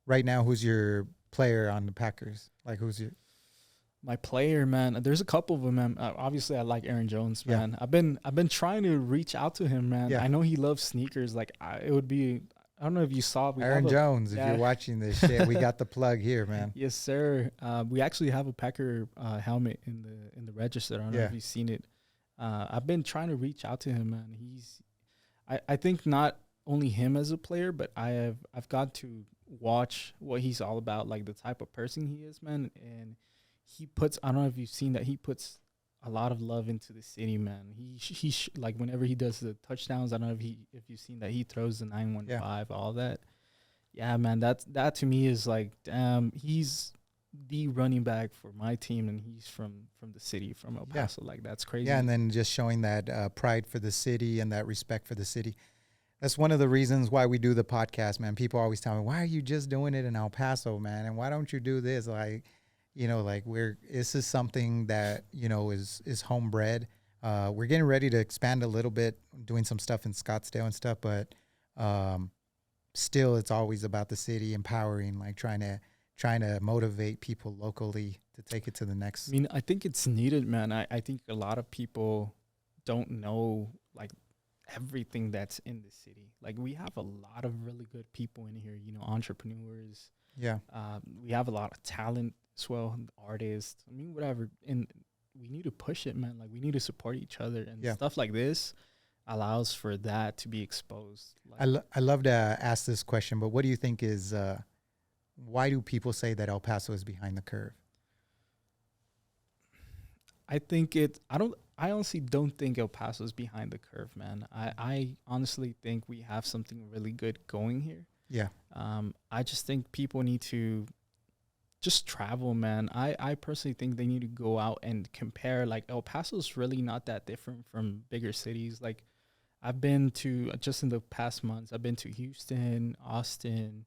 right now? Who's your player on the Packers? Like, who's your my player, man? There's a couple of them, man. Obviously, I like Aaron Jones, man. I've been trying to reach out to him, man. I know he loves sneakers. Like, it would be. I don't know if you saw. Aaron Jones, if you're watching this shit, we got the plug here, man. Yes, sir. We actually have a Packer helmet in the register. I don't know if you've seen it. I've been trying to reach out to him, man. I think not only him as a player, but I've got to watch what he's all about, like the type of person he is, man. And he puts. I don't know if you've seen that. He puts a lot of love into the city, man. He like whenever he does the touchdowns, I don't know if you've seen that he throws the 915, all that. Yeah, man, that to me is like, damn, he's the running back for my team, and he's from the city, from El Paso. Like that's crazy. Yeah, and then just showing that pride for the city and that respect for the city. That's one of the reasons why we do the podcast, man. People always tell me, why are you just doing it in El Paso, man? And why don't you do this? Like, you know, like this is something that, you know, is homebred. We're getting ready to expand a little bit, doing some stuff in Scottsdale and stuff, but still it's always about the city, empowering, like trying to motivate people locally to take it to the next. I mean, I think it's needed, man. I think a lot of people don't know like everything that's in the city. Like we have a lot of really good people in here, you know, entrepreneurs. Yeah. We have a lot of talent as well, artists. I mean, whatever. And we need to push it, man. Like we need to support each other, and stuff like this allows for that to be exposed. Like, I love to ask this question, but what do you think is why do people say that El Paso is behind the curve? I think I honestly don't think El Paso's behind the curve, man. I honestly think we have something really good going here. Yeah. I just think people need to just travel, man. I personally think they need to go out and compare. Like, El Paso's really not that different from bigger cities. Like, I've been to, just in the past months, I've been to Houston, Austin,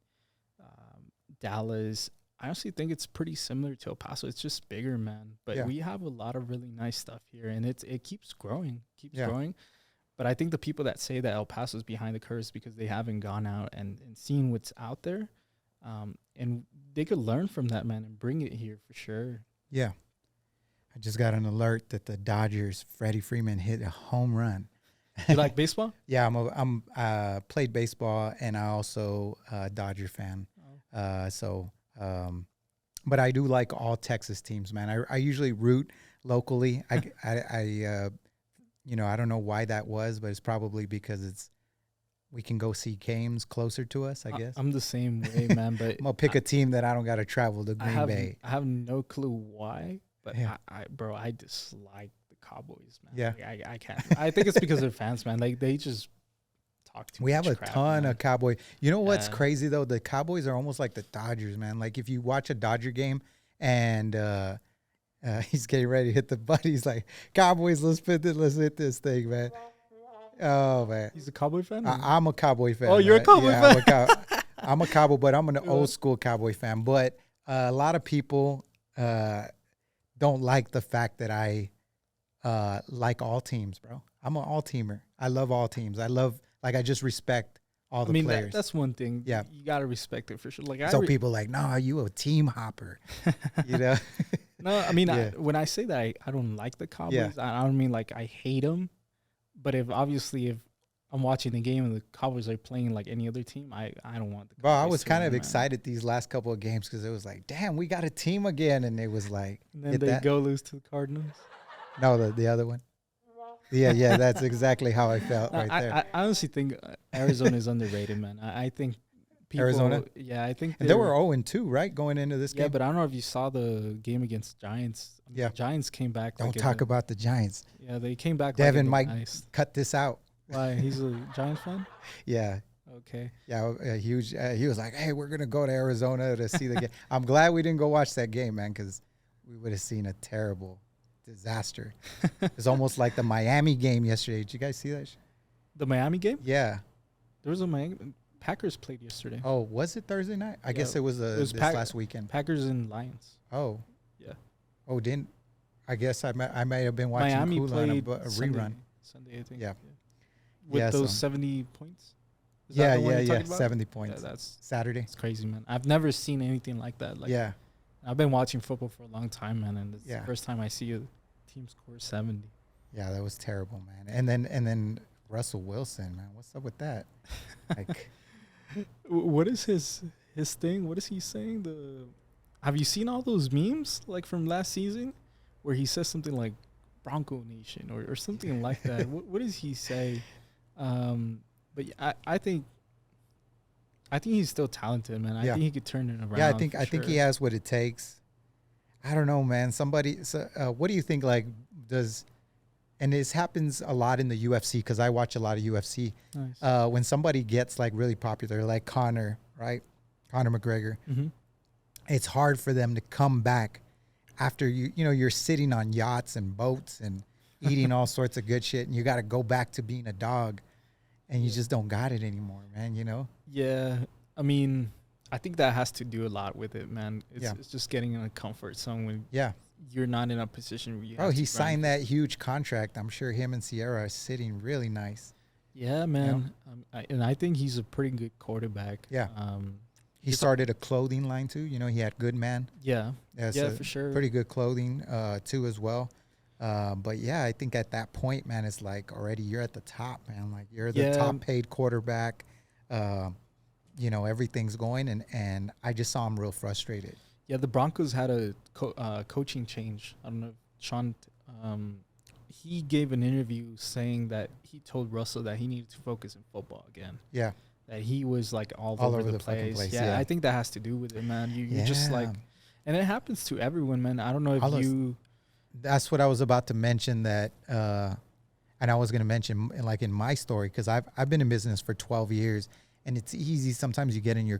Dallas. I honestly think it's pretty similar to El Paso. It's just bigger, man. But we have a lot of really nice stuff here, and it keeps growing, growing. But I think the people that say that El Paso's behind the curve is because they haven't gone out and seen what's out there. And they could learn from that, man, and bring it here for sure. Yeah. I just got an alert that the Dodgers, Freddie Freeman, hit a home run. You like baseball? Yeah, I'm played baseball, and I also Dodger fan. But I do like all Texas teams, man. I usually root locally. I I don't know why that was, but it's probably because we can go see games closer to us, I guess. I'm the same way, man. But I'm gonna pick a team that I don't got to travel to Green Bay. I have no clue why, but I dislike the Cowboys, man. Yeah, like, I can't. I think it's because they're fans, man. Like, they just talk too much. We have a crap, ton man. of Cowboys. You know what's crazy though? The Cowboys are almost like the Dodgers, man. Like, if you watch a Dodger game and he's getting ready to hit the button, he's like, "Cowboys, let's hit this thing, man." Oh man, He's a Cowboy fan. I'm a Cowboy fan. Oh, you're a Cowboy fan. I'm a Cowboy, but I'm an old school Cowboy fan. But a lot of people don't like the fact that I like all teams, bro. I'm an all teamer. I love all teams. I just respect all the players. That's one thing. Yeah, you gotta respect it for sure. Like, people like, no, you a team hopper, you know? No, I mean, when I say that I don't like the Cowboys, I don't mean like I hate them. But if I'm watching the game and the Cowboys are playing like any other team, I don't want the Cowboys. Bro, I was kind of man. excited these last couple of games because it was like, damn, we got a team again, and it was like, and then they go lose to the Cardinals. No, the other one. Yeah, that's exactly how I felt right there. I honestly think Arizona is underrated, man. I think people, Arizona. Yeah, I think they were 0-2, right, going into this game. Yeah, but I don't know if you saw the game against Giants. Yeah, the Giants came back. Don't talk about the Giants. Yeah, they came back. Devin might cut this out. Why? He's a Giants fan? Yeah. Okay. Yeah, huge. He was like, "Hey, we're gonna go to Arizona to see the game." I'm glad we didn't go watch that game, man, because we would have seen a terrible disaster. It's almost like the Miami game yesterday. Did you guys see that? The Miami game? Yeah. There was a Miami. Packers played yesterday. Oh, was it Thursday night? I guess it was this last weekend. Packers and Lions. Oh. Yeah. Oh, I guess I may have been watching Miami on a rerun. Sunday, I think. Yeah. With those 70 points? Is that the one you're talking about? 70 points. Yeah, that's Saturday. It's crazy, man. I've never seen anything like that. Like, yeah. I've been watching football for a long time, man, and it's the first time I see a team score 70. Yeah, that was terrible, man. And then Russell Wilson, man. What's up with that? Like, what is his thing? What is he saying? Have you seen all those memes like from last season where he says something like Bronco Nation or something like that? What does he say? But I think he's still talented, man. I think he could turn it around. Yeah, I think he has what it takes. I don't know, man. What do you think? Like, and this happens a lot in the UFC because I watch a lot of UFC. Nice. When somebody gets like really popular, like Conor, right? Conor McGregor, it's hard for them to come back after you're sitting on yachts and boats and eating all sorts of good shit, and you got to go back to being a dog, and you just don't got it anymore, man. You know? Yeah, I mean, I think that has to do a lot with it, man. It's just getting in a comfort zone when you're not in a position where you have he signed that huge contract. I'm sure him and Sierra are sitting really nice. Yeah, man. And I think he's a pretty good quarterback. Yeah. He started a clothing line too. He had Good Man. Yeah. Yeah, for sure. Pretty good clothing too as well. But yeah, I think at that point, man, it's like already you're at the top, man. Like you're the top paid quarterback. Everything's going, and I just saw him real frustrated. Yeah, the Broncos had a coaching change. I don't know, Sean. He gave an interview saying that he told Russell that he needed to focus in football again. Yeah. That he was like all over the place. Yeah, I think that has to do with it, man. You just like, and it happens to everyone, man. I don't know if that's what I was about to mention that, and I was going to mention like in my story, cause I've been in business for 12 years and it's easy. Sometimes you get in you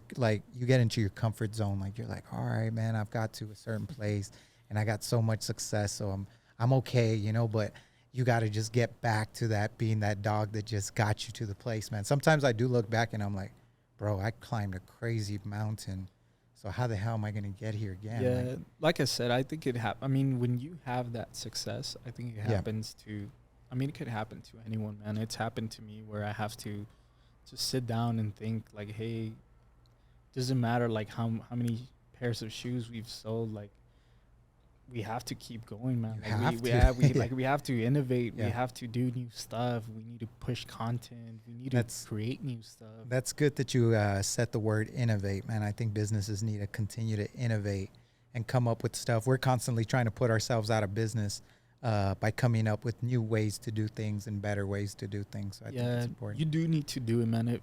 get into your comfort zone. Like you're like, all right, man, I've got to a certain place and I got so much success. So I'm okay, but you got to just get back to that, being that dog that just got you to the place, man. Sometimes I do look back and I'm like, bro, I climbed a crazy mountain. So how the hell am I going to get here again? Yeah, like I said, I think I mean, when you have that success, I think it happens to, I mean, it could happen to anyone, man. It's happened to me where I have to just sit down and think like, hey, doesn't matter like how many pairs of shoes we've sold, like we have to keep going, man. We have to innovate. Yeah. We have to do new stuff. We need to push content. We need to create new stuff. That's good that you set the word innovate, man. I think businesses need to continue to innovate and come up with stuff. We're constantly trying to put ourselves out of business by coming up with new ways to do things and better ways to do things. So I think it's important. You do need to do it, man.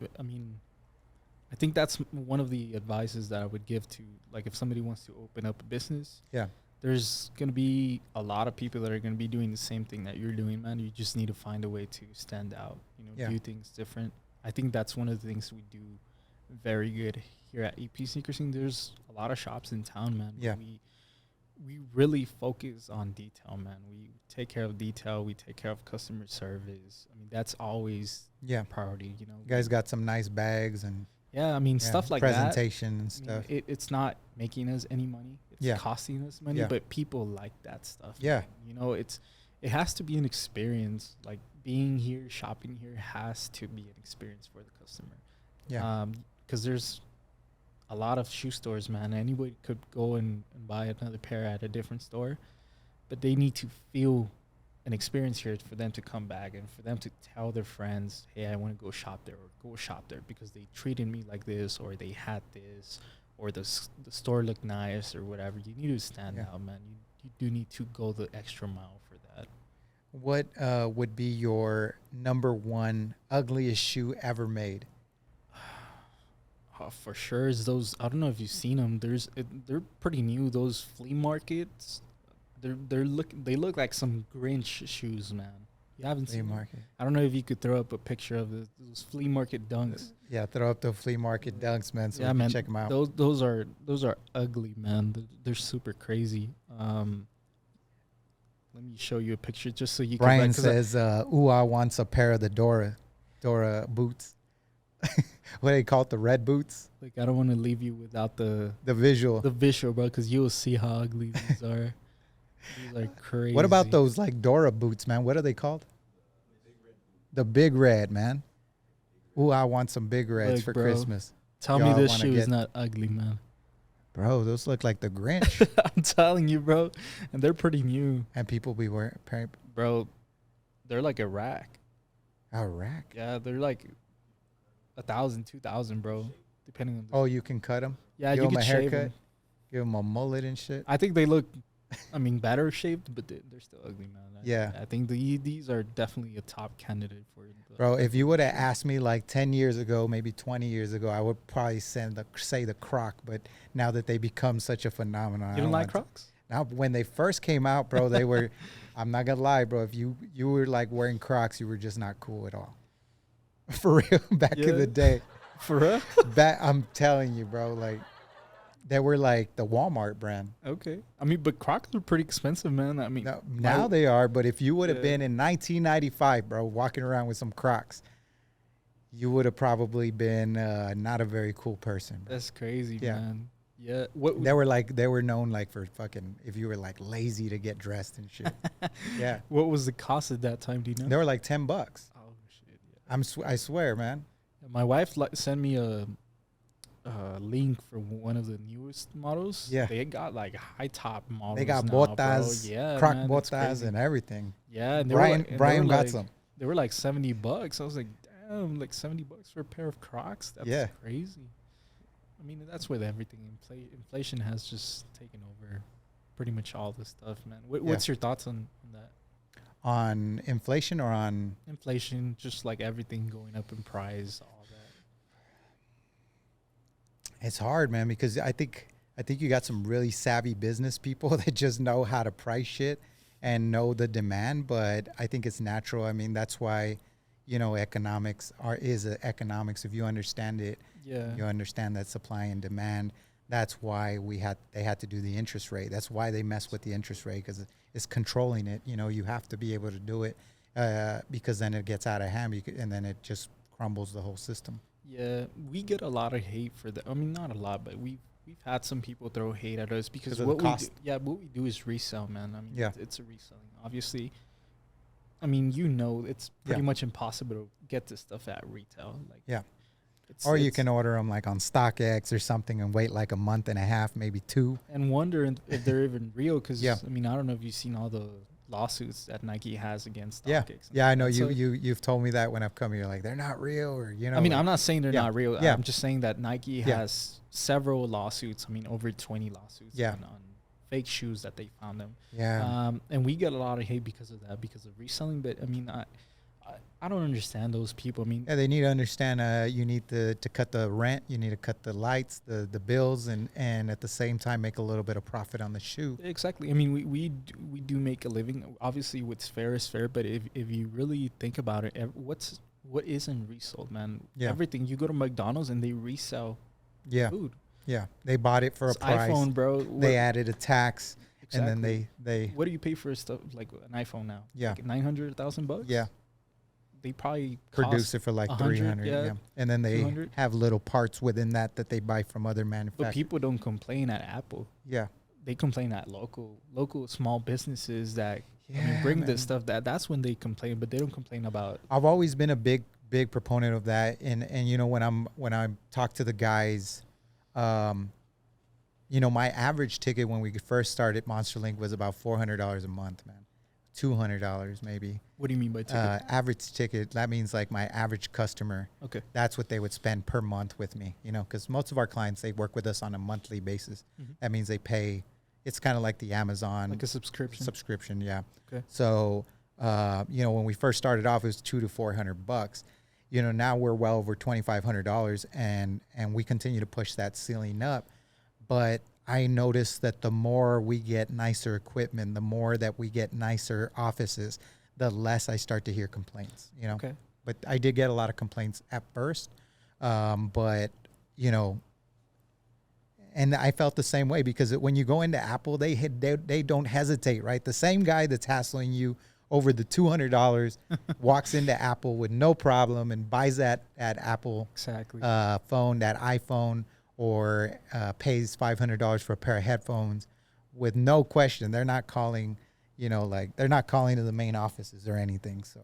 I think that's one of the advices that I would give to, like, if somebody wants to open up a business. Yeah. There's going to be a lot of people that are going to be doing the same thing that you're doing, man. You just need to find a way to stand out, do things different. I think that's one of the things we do very good here at EP Sneaker Scene. There's a lot of shops in town, man. Yeah. We really focus on detail, man. We take care of detail. We take care of customer service. I mean, that's always priority, You guys got some nice bags and stuff like presentation that. And stuff. It's not making us any money. It's costing us money, but people like that stuff. Yeah. It has to be an experience. Like being here, shopping here has to be an experience for the customer. Yeah. Because there's a lot of shoe stores, man. Anybody could go and buy another pair at a different store, but they need to feel an experience here for them to come back and for them to tell their friends, hey, I want to go shop there, or go shop there because they treated me like this, or they had this, or the store looked nice, or whatever. You need to stand out, man. You do need to go the extra mile for that. What would be your number one ugliest shoe ever made? For sure is those. I don't know if you've seen them. They're pretty new. Those flea markets. They look like some Grinch shoes, man. You haven't seen them? I don't know if you could throw up a picture of those flea market dunks. Yeah, throw up the flea market dunks, man. So we can check them out. Those are ugly, man. They're super crazy. Let me show you a picture just so you can. Brian says, "I wants a pair of the Dora Boots." What do they call it? The red boots? Like, I don't want to leave you without the visual. The visual, bro, because you will see how ugly these are. These are crazy. What about those, like, Dora boots, man? What are they called? The big red, man. I want some big reds for Christmas. Tell me this shoe is not ugly, man. Bro, those look like the Grinch. I'm telling you, bro. And they're pretty new. And people be wearing... Bro, they're like a rack. A rack? Yeah, they're like 1,000, 2,000, bro. Depending on the you can cut them? Yeah, you can a shave haircut? them. Give them a mullet and shit? I think they look... better shaped, but they're still ugly, man. I think these are definitely a top candidate for it. Bro, if you would have asked me like 10 years ago, maybe 20 years ago, I would probably say the Croc. But now that they become such a phenomenon, you don't like Crocs? Now, when they first came out, bro, they were. I'm not gonna lie, bro. If you were like wearing Crocs, you were just not cool at all. For real, back in the day. For real? I'm telling you, bro. Like. They were like the Walmart brand. Okay. But Crocs are pretty expensive, man. Now they are. But if you would have been in 1995, bro, walking around with some Crocs, you would have probably been not a very cool person. Bro. That's crazy, man. Yeah. They were known like for fucking, if you were like lazy to get dressed and shit. Yeah. What was the cost at that time? Do you know? They were like $10. Oh shit. Yeah. I swear, man. My wife sent me a link for one of the newest models. Yeah, they got like high top models. They got now, botas, Croc botas, and everything. Yeah, and Brian got some. They were like $70. I was like, damn, like $70 for a pair of Crocs. That's crazy. That's with everything. Inflation has just taken over pretty much all this stuff, man. What's your thoughts on that? On inflation or on inflation? Just like everything going up in price. It's hard, man, because I think you got some really savvy business people that just know how to price shit and know the demand, but I think it's natural. I mean, that's why, economics is economics. If you understand it, Yeah. you understand that supply and demand. That's why they had to do the interest rate. That's why they mess with the interest rate, because it's controlling it. You have to be able to do it, because then it gets out of hand, and then it just crumbles the whole system. Yeah, we get a lot of hate for that. I mean, not a lot, but we've had some people throw hate at us because Of the what we do, cost. what we do is resell, man. I mean, Yeah. it's a reselling. Obviously, I mean, it's pretty much impossible to get this stuff at retail. Like, Yeah. Or you can order them like on StockX or something and wait like a month and a half, maybe 2. and wonder if they're even real. Because Yeah. I mean, I don't know if you've seen all the lawsuits that Nike has against Yeah. StockX. Yeah, I know And so- you've told me that when I've come here, like they're not real, or I mean, like, I'm not saying they're Yeah. not real. Yeah. I'm just saying that Nike Yeah. has several lawsuits. I mean, over 20 lawsuits Yeah. on fake shoes that they found them. yeah. And we get a lot of hate because of that, because of reselling. But I mean, I don't understand those people. I mean, Yeah, they need to understand. You need to cut the rent. You need to cut the lights, the bills, and at the same time make a little bit of profit on the shoe. exactly. I mean, we do make a living. Obviously, what's fair is fair. But if you really think about it, what isn't resold, man? Yeah. Everything. You go to McDonald's and they resell Yeah, food. yeah. They bought it for It's a price. iPhone, bro. They added a tax, and then they What do you pay for stuff like an iPhone now? Yeah. like $900,000. yeah They probably produce it for like 100, 300. yeah, Yeah, and then they 200. have little parts within that they buy from other But manufacturers. people don't complain at Apple. Yeah, They complain at local small businesses that yeah. bring man. this stuff. That's when they complain, but they don't complain about. I've always been a big proponent of that, and when I talk to the guys, my average ticket when we first started Monster Link was about $400 a month, man. $200 maybe. What do you mean by ticket? Average ticket, that means like my average customer, Okay. that's what they would spend per month with me, because most of our clients, they work with us on a monthly basis. Mhm. That means they pay, it's kind of like the Amazon Like a subscription. yeah. Okay. So, when we first started off, it was $200 to $400. Now we're well over $2,500, and we continue to push that ceiling up. But I noticed that the more we get nicer equipment, the more that we get nicer offices, the less I start to hear complaints, Okay. But I did get a lot of complaints at first. But, and I felt the same way, because when you go into Apple, they don't hesitate, right? The same guy that's hassling you over the $200 walks into Apple with no problem and buys that Apple Exactly. phone, that iPhone, or pays $500 for a pair of headphones with no question. They're not calling, they're not calling to the main offices or anything. So,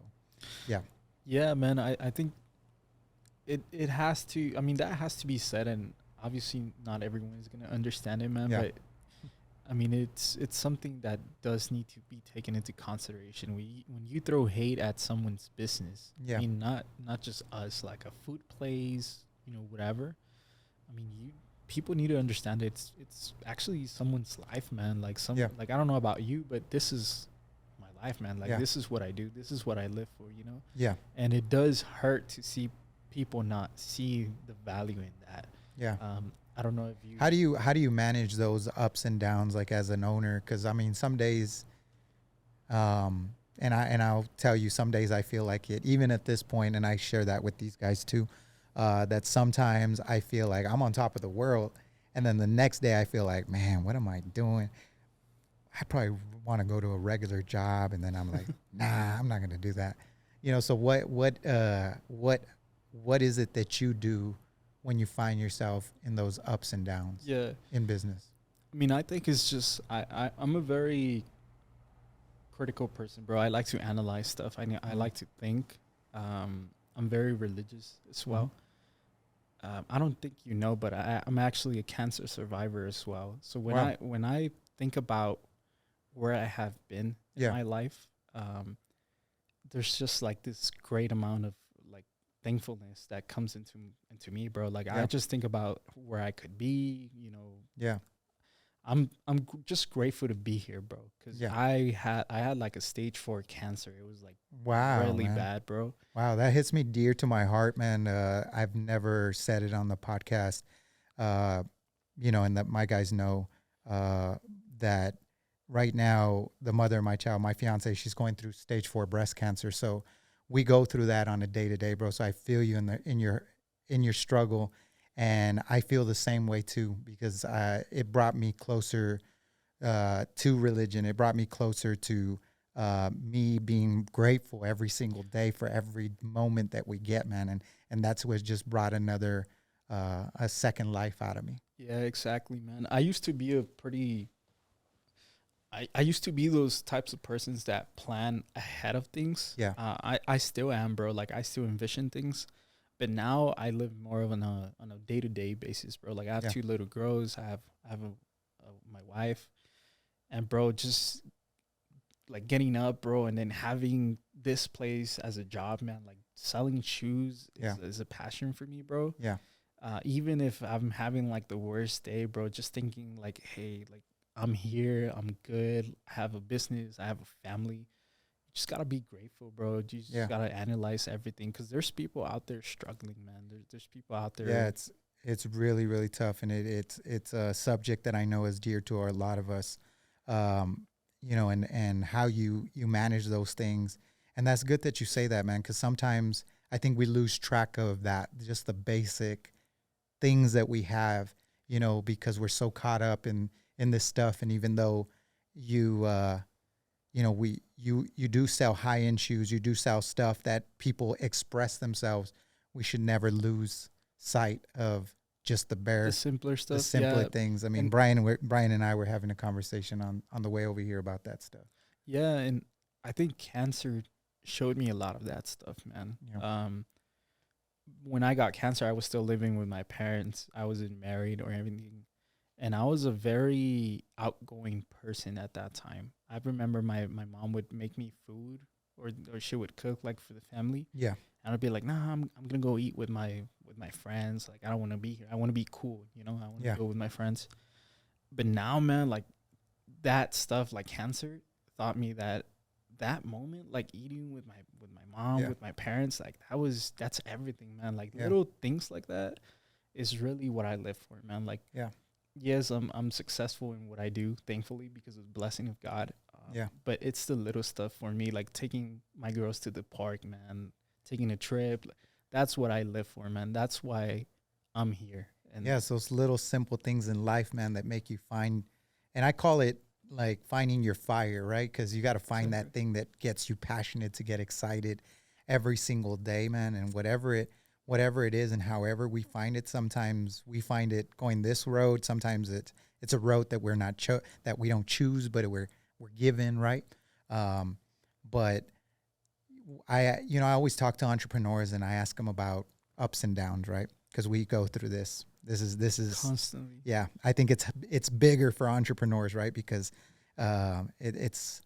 yeah. Yeah, man. I think it has to. I mean, that has to be said, and obviously not everyone is gonna understand it, man. Yeah. But I mean, it's something that does need to be taken into consideration. When you throw hate at someone's business, Yeah. I mean, not just us, like a food place, whatever. I mean, people need to understand it's actually someone's life, man. Like Yeah. like I don't know about you, but this is my life, man. Like Yeah. this is what I do. This is what I live for, Yeah. And it does hurt to see people not see the value in that. Yeah. I don't know if you. How do you manage those ups and downs, like as an owner? Because I mean, some days, and I'll tell you, some days I feel like it, even at this point, and I share that with these guys too. That sometimes I feel like I'm on top of the world, and then the next day I feel like, man, what am I doing? I probably want to go to a regular job, and then I'm like, nah, I'm not going to do that. So what is it that you do when you find yourself in those ups and downs in business? I mean, I think it's just I'm a very critical person, bro. I like to analyze stuff. I like to think. I'm very religious as well. I don't think but I'm actually a cancer survivor as well. So when I think about where I have been in my life, there's just like this great amount of like thankfulness that comes into me, bro. Like I just think about where I could be, Yeah. I'm just grateful to be here, bro. Because I had like a stage 4 cancer. It was like really bad, bro. Wow, that hits me dear to my heart, man. I've never said it on the podcast, and that my guys know that right now, the mother of my child, my fiance, she's going through stage 4 breast cancer. So we go through that on a day to day, bro. So I feel you in your struggle, and I feel the same way too, because it brought me closer to religion. It brought me closer to me being grateful every single day for every moment that we get, man. And that's what just brought another a second life out of me. Yeah, exactly, man. I used to be I used to be those types of persons that plan ahead of things. Yeah. I still am, bro. Like I still envision things, but now I live more of on a day to day basis, bro. Like I have Yeah. 2 little girls. I have my wife, and bro, just like getting up, bro, and then having this place as a job, man. Like selling shoes is a passion for me, bro. Yeah. Even if I'm having like the worst day, bro, just thinking like, hey, like I'm here, I'm good, I have a business, I have a family. You just gotta be grateful, bro. You just gotta analyze everything, because there's people out there struggling, man. There's people out there. Yeah, it's really, really tough, and it's a subject that I know is dear to a lot of us. You know, and how you manage those things. And that's good that you say that, man, because sometimes I think we lose track of that, just the basic things that we have, you know, because we're so caught up in this stuff. And even though you you know, you do sell high end shoes, you do sell stuff that people express themselves, we should never lose sight of just the simpler stuff, the simpler things. I mean, and Brian and I were having a conversation on the way over here about that stuff. yeah, and I think cancer showed me a lot of that stuff, man. Yeah. When I got cancer, I was still living with my parents. I wasn't married or anything. And I was a very outgoing person at that time. I remember my mom would make me food, or she would cook like for the family. Yeah. And I'd be like, nah, I'm gonna go eat with my friends. Like I don't want to be here. I want to be cool, you know. I want to go with my friends. But now, man, like that stuff, like cancer, taught me that moment, like eating with my mom, with my parents, like that's everything, man. Like little things like that is really what I live for, man. Like yes, I'm successful in what I do, thankfully, because of the blessing of God. But it's the little stuff for me, like taking my girls to the park, man, taking a trip. Like, that's what I live for, man. That's why I'm here. And it's those little simple things in life, man, that make you find, and I call it like finding your fire, right? Because you got to find that thing that gets you passionate to get excited every single day, man. And whatever it is, and however we find it, sometimes we find it going this road. Sometimes it's a road that we're not that we don't choose, but we're given, right? But I always talk to entrepreneurs and I ask them about ups and downs, right? Because we go through this. This is constantly. Yeah, I think it's bigger for entrepreneurs, right? Because it's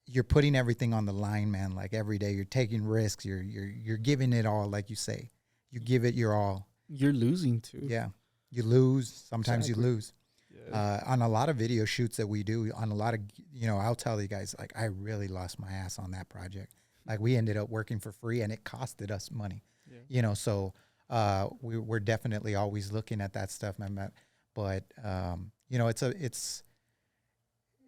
you're putting everything on the line, man. Like every day, you're taking risks. You're giving it all, like you say. You give it your all. You're losing too. Yeah, you lose. Sometimes you lose. Yeah. On a lot of video shoots that we do, on a lot of, I'll tell you guys, like I really lost my ass on that project. Like we ended up working for free, and it costed us money. Yeah. So we're definitely always looking at that stuff, man. But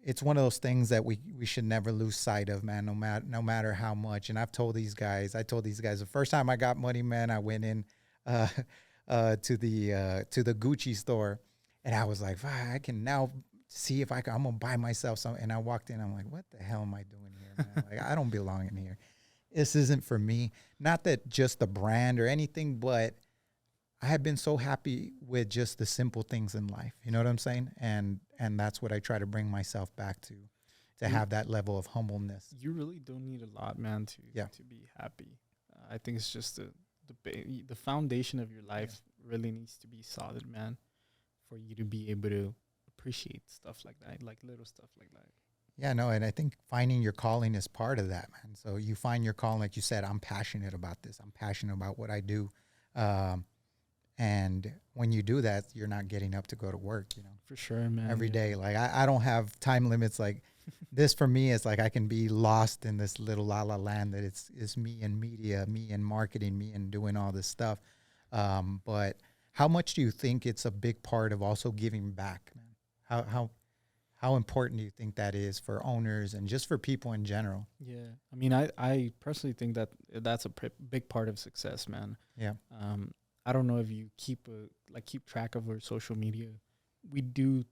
it's one of those things that we should never lose sight of, man. No matter how much. And I told these guys the first time I got money, man, I went in to the Gucci store, and I was like, I can now see if I'm gonna buy myself some. And I walked in, I'm like, what the hell am I doing here, man? Like I don't belong in here. This isn't for me. Not that just the brand or anything, but I have been so happy with just the simple things in life. You know what I'm saying? And that's what I try to bring myself back to have that level of humbleness. You really don't need a lot, man, to be happy. I think it's just the foundation of your life really needs to be solid, man, for you to be able to appreciate stuff like that, like little stuff like that. Yeah, no, and I think finding your calling is part of that, man. So you find your calling, like you said, I'm passionate about this. I'm passionate about what I do. And when you do that, you're not getting up to go to work, For sure, man. Every day. Like I don't have time limits. Like this for me is like I can be lost in this little la la land that it's me and media, me and marketing, me and doing all this stuff. But how much do you think it's a big part of also giving back, man? How How important do you think that is for owners and just for people in general? Yeah, I mean, I personally think that that's a big part of success, man. Yeah. I don't know if you keep track of our social media. We do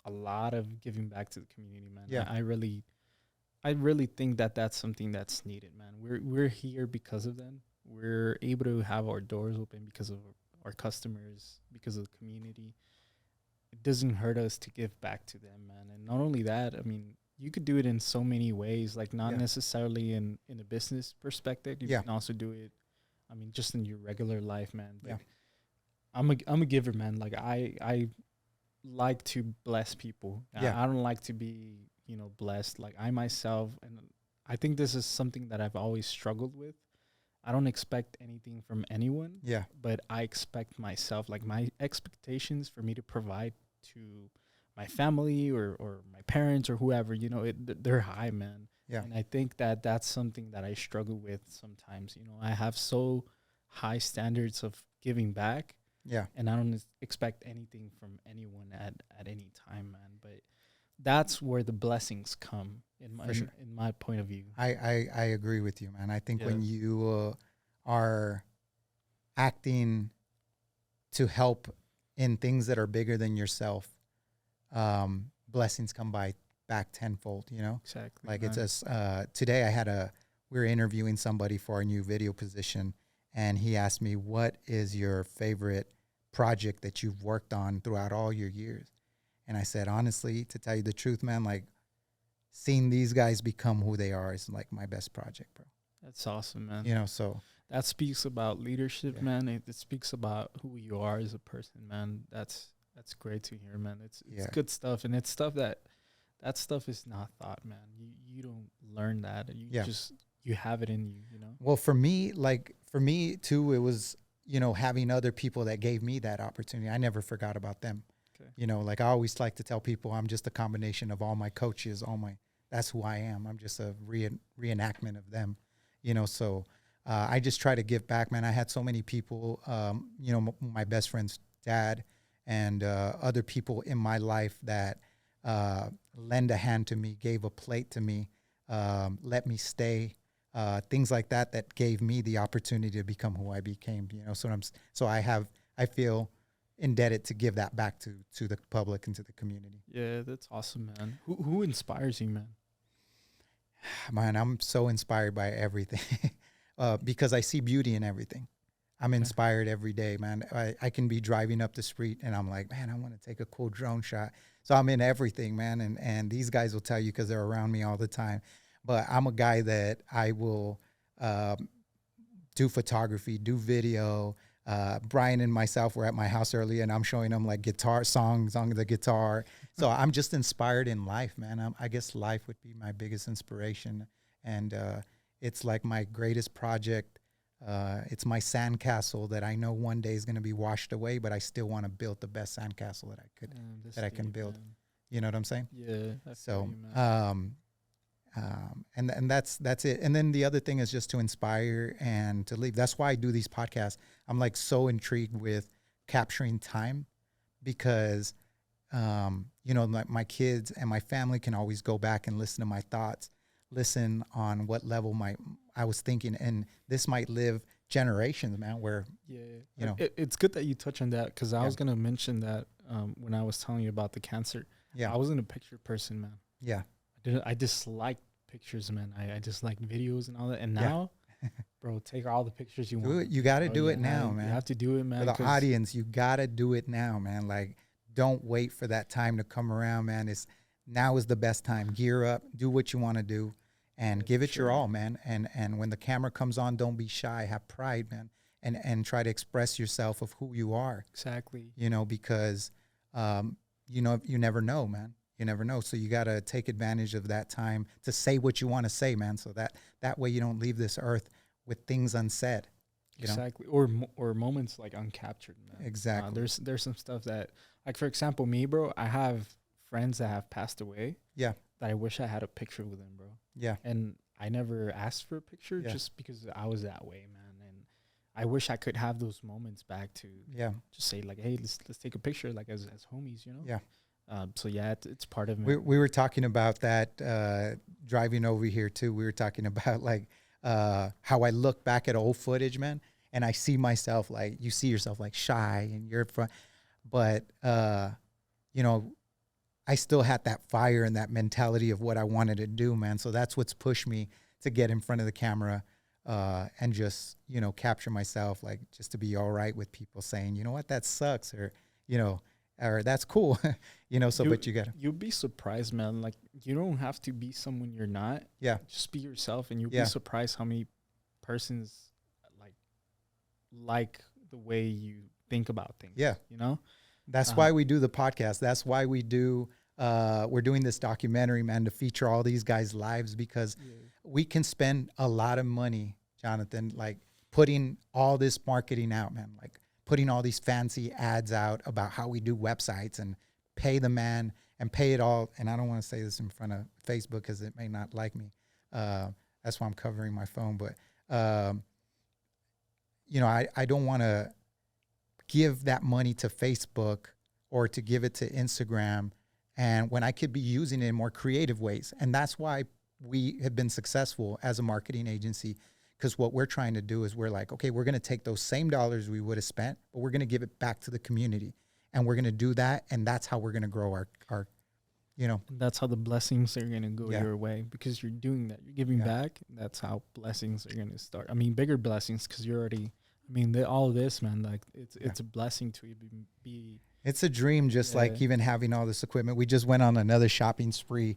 a lot of giving back to the community, man. Yeah. I really think that that's something that's needed, man. We're here because of them. We're able to have our doors open because of our customers, because of the community. It doesn't hurt us to give back to them, man. And not only that, I mean, you could do it in so many ways, like not necessarily in a business perspective. You can also do it, I mean, just in your regular life, man. Like, I'm a giver, man. Like I like to bless people. I don't like to be, blessed. Like I myself, and I think this is something that I've always struggled with. I don't expect anything from anyone. Yeah. But I expect myself, like my expectations for me to provide to my family or my parents or whoever, they're high, man. Yeah. And I think that that's something that I struggle with sometimes. I have so high standards of giving back. Yeah. And I don't expect anything from anyone at any time, man. But that's where the blessings come in my point of view. I agree with you, man. I think when you are acting to help in things that are bigger than yourself, blessings come back tenfold, Exactly. Like it's just, today we were interviewing somebody for a new video position, and he asked me, what is your favorite project that you've worked on throughout all your years? And I said, honestly, to tell you the truth, man, like seeing these guys become who they are is like my best project, bro. That's awesome, man. So that speaks about leadership, man. It speaks about who you are as a person, man. That's great to hear, man. It's good stuff, and it's stuff that stuff is not thought, man. You don't learn that. You have it in you, Well, for me too, it was, having other people that gave me that opportunity. I never forgot about them. Okay. Like I always like to tell people I'm just a combination of all my coaches, that's who I am. I'm just a reenactment of them, so I just try to give back, man. I had so many people, my best friend's dad and other people in my life that lend a hand to me, gave a plate to me, let me stay, things like that gave me the opportunity to become who I became, so I feel indebted to give that back to the public and to the community. Yeah, that's awesome, man. Who inspires you, man? Man, I'm so inspired by everything because I see beauty in everything. I'm inspired every day, man. I can be driving up the street and I'm like, man, I want to take a cool drone shot. So I'm in everything, man. And these guys will tell you because they're around me all the time. But I'm a guy that I will do photography, do video. Brian and myself were at my house earlier, and I'm showing them like guitar songs on the guitar. So I'm just inspired in life, man. I guess life would be my biggest inspiration. And it's like my greatest project. It's my sandcastle that I know one day is going to be washed away, but I still want to build the best sandcastle that I can build. Man. You know what I'm saying? Yeah. So, and that's it. And then the other thing is just to inspire and to leave. That's why I do these podcasts. I'm like so intrigued with capturing time because, my kids and my family can always go back and listen to my thoughts, listen on what level I was thinking. And this might live generations, man, where, it's good that you touch on that because I was going to mention that when I was telling you about the cancer. Yeah. I wasn't a picture person, man. Yeah. I dislike pictures, man. I dislike videos and all that. And now, bro, take all the pictures you want. You got to do it now, man. You have to do it, man. For the audience, you got to do it now, man. Like, don't wait for that time to come around, man. Now is the best time. Gear up, do what you want to do, and give it your all, man. And when the camera comes on, don't be shy. Have pride, man. And try to express yourself of who you are. Exactly. Because, you never know, man. You never know. So you got to take advantage of that time to say what you want to say, man. So that way you don't leave this earth with things unsaid. Exactly. Or moments like uncaptured, man. Exactly. There's some stuff that, like, for example, me, bro, I have friends that have passed away. Yeah. That I wish I had a picture with them, bro. Yeah. And I never asked for a picture just because I was that way, man. And I wish I could have those moments back to just say like, hey, let's take a picture like as homies, Yeah. So yeah, it's part of We it. we were talking about that driving over here too. We were talking about like how I look back at old footage, man, and I see myself like you see yourself like shy and you're front, but you know, I still had that fire and that mentality of what I wanted to do, man. So that's what's pushed me to get in front of the camera and just, you know, capture myself, like just to be all right with people saying, you know what, that sucks, or, you know, or that's cool, you know. So, but you got to, You'll be surprised, man. Like you don't have to be someone you're not. yeah, Just be yourself, and you'll yeah, be surprised how many persons like like the way you think about things. yeah. You know. That's why we do the podcast. That's why we do. We're doing this documentary, man, to feature all these guys' lives because we can spend a lot of money, Jonathan, like putting all this marketing out, man, like putting all these fancy ads out about how we do websites and pay the man and pay it all. And I don't want to say this in front of Facebook because it may not like me. That's why I'm covering my phone. But, you know, I don't want to give that money to Facebook or to give it to Instagram, and when I could be using it in more creative ways. And that's why we have been successful as a marketing agency, because what we're trying to do is we're like, okay, we're going to take those same dollars we would have spent, but we're going to give it back to the community, and we're going to do that, and that's how we're going to grow our you know. And that's how the blessings are gonna go Yeah. your way because you're doing that. You're giving Yeah. back. That's how blessings are gonna start. I mean, bigger blessings because you're already. I mean, all of this, man. Like it's a blessing to even be. It's a dream, just like even having all this equipment. We just went on another shopping spree,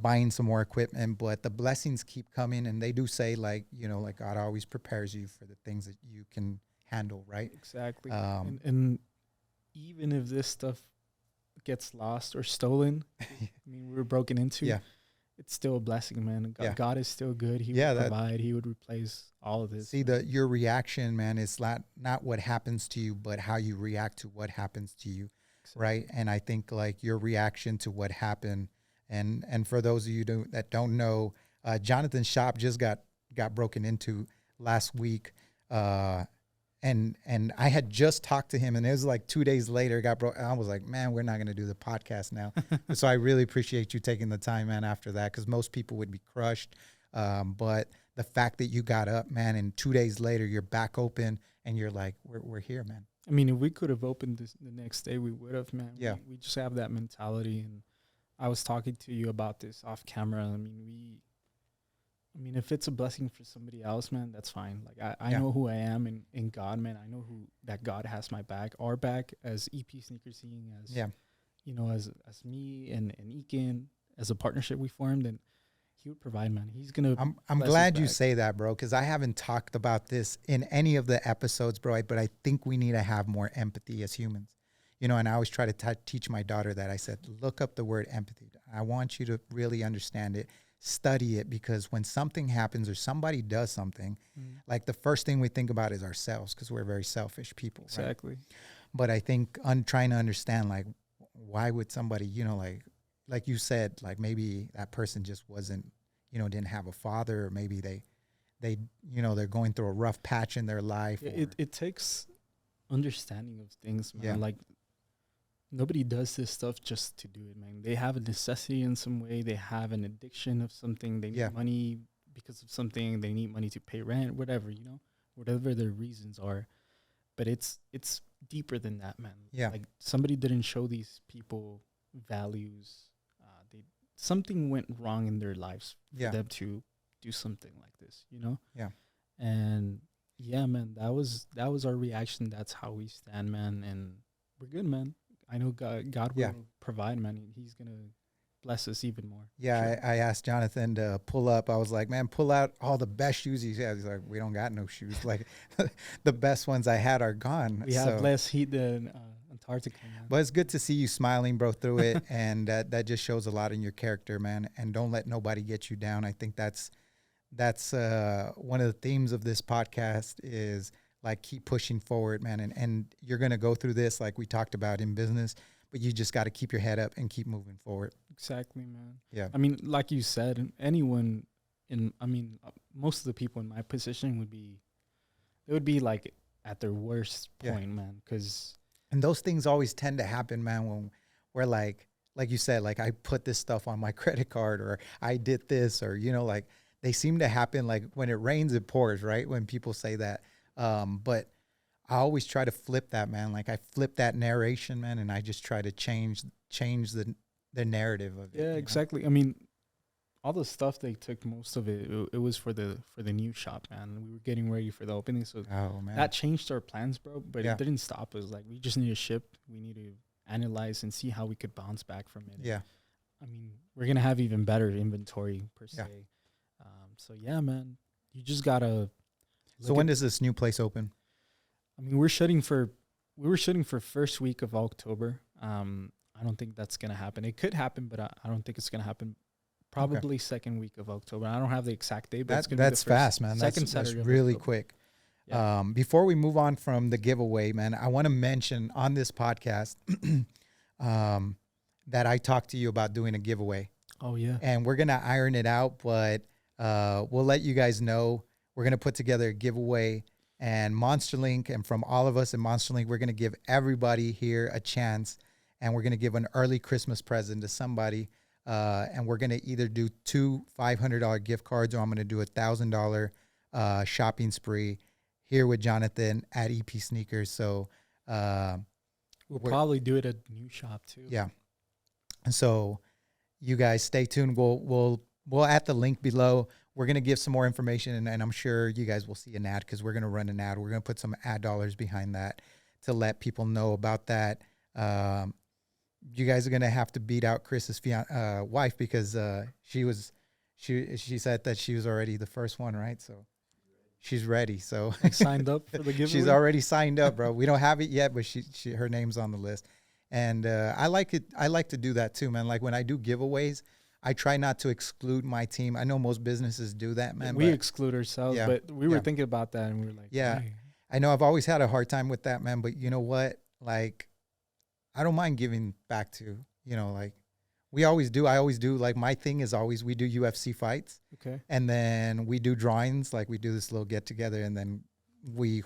buying some more equipment, but the blessings keep coming. And they do say, like, you know, like God always prepares you for the things that you can handle, right? Exactly. And even if this stuff gets lost or stolen, I mean, we were broken into. Yeah. It's still a blessing, man. God is still good. He Yeah, would provide. He would replace all of this. See, your reaction, man, is not what happens to you, but how you react to what happens to you, right? And I think like your reaction to what happened, and for those of you that don't know, Jonathan's shop just got broken into last week, and I had just talked to him, and it was like 2 days later, got broke. I was like, man, we're not going to do the podcast now. So I really appreciate you taking the time, man, after that, because most people would be crushed. But the fact that you got up, man, and 2 days later, you're back open, and you're like, we're here, man. I mean, if we could have opened this the next day, we would have, man. Yeah. We just have that mentality. And I was talking to you about this off camera. I mean, if it's a blessing for somebody else, man, that's fine. Like I know who I am in God, man. I know that God has my back, our back as EP Sneaker Scene, as you know, as me and Ekin, as a partnership we formed, and he would provide, man. He's gonna. I'm glad you say that, bro, because I haven't talked about this in any of the episodes, bro. But I think we need to have more empathy as humans, you know. And I always try to teach my daughter that. I said, look up the word empathy. I want you to really understand it. Study it, because when something happens or somebody does something, like the first thing we think about is ourselves, because we're very selfish people. Exactly. Right? But I think trying to understand, like, why would somebody, you know, like you said, like maybe that person just wasn't, you know, didn't have a father, or maybe they, you know, they're going through a rough patch in their life. It takes understanding of things, man. Yeah. Like nobody does this stuff just to do it, man. They have a necessity in some way. They have an addiction of something. They need money because of something. They need money to pay rent, whatever, you know, whatever their reasons are. But it's deeper than that, man. Yeah. Like somebody didn't show these people values. Something went wrong in their lives for them to do something like this, you know? Yeah. And yeah, man, that was our reaction. That's how we stand, man. And we're good, man. I know God will provide, man. He's going to bless us even more. Yeah, Sure. I asked Jonathan to pull up. I was like, man, pull out all the best shoes he has. He's like, we don't got no shoes. Like, the best ones I had are gone. We have less heat than Antarctica, man. But it's good to see you smiling, bro, through it. And that just shows a lot in your character, man. And don't let nobody get you down. I think that's one of the themes of this podcast is, like, keep pushing forward, man. And you're going to go through this, like we talked about in business, but you just got to keep your head up and keep moving forward. Exactly, man. Yeah. I mean, like you said, anyone most of the people in my position would be like at their worst point, man. And those things always tend to happen, man, when we're like, like you said, like I put this stuff on my credit card, or I did this, or, you know, like they seem to happen like when it rains, it pours, right? When people say that. But I always try to flip that, man. Like I flip that narration, man, and I just try to change the narrative of it. Yeah, exactly. I mean, all the stuff they took, most of it was for the new shop, man. We were getting ready for the opening, so that changed our plans, bro. But it didn't stop us. Like we just need to ship. We need to analyze and see how we could bounce back from it. Yeah. I mean, we're gonna have even better inventory per se. So yeah, man, you just gotta. So when does this new place open? I mean, we were shooting for first week of October. I don't think that's gonna happen. It could happen, but I don't think it's gonna happen. Probably second week of October. I don't have the exact date, but that's fast, man. That's really quick. Yeah. Before we move on from the giveaway, man, I want to mention on this podcast that I talked to you about doing a giveaway. Oh yeah. And we're gonna iron it out, but we'll let you guys know. We're gonna put together a giveaway, and MonsterLink, and from all of us at MonsterLink, we're gonna give everybody here a chance, and we're gonna give an early Christmas present to somebody. And we're going to either do 2 $500 gift cards, or I'm going to do a $1,000 shopping spree here with Jonathan at EP Sneakers. So we'll probably do it at new shop too. Yeah. And so you guys stay tuned. We'll add the link below. We're going to give some more information, and I'm sure you guys will see an ad, because we're going to run an ad. We're going to put some ad dollars behind that to let people know about that. You guys are gonna have to beat out Chris's wife, because she said that she was already the first one, right? So she's ready. So signed up for the giveaway. She's already signed up, bro. We don't have it yet, but her name's on the list. And I like it. I like to do that too, man. Like when I do giveaways, I try not to exclude my team. I know most businesses do that, man. We exclude ourselves, but we were thinking about that, and we were like, hey. I know I've always had a hard time with that, man. But you know what? Like, I don't mind giving back to, you know, like we always do. I always do. Like my thing is always, we do UFC fights. Okay. And then we do drawings. Like we do this little get together, and then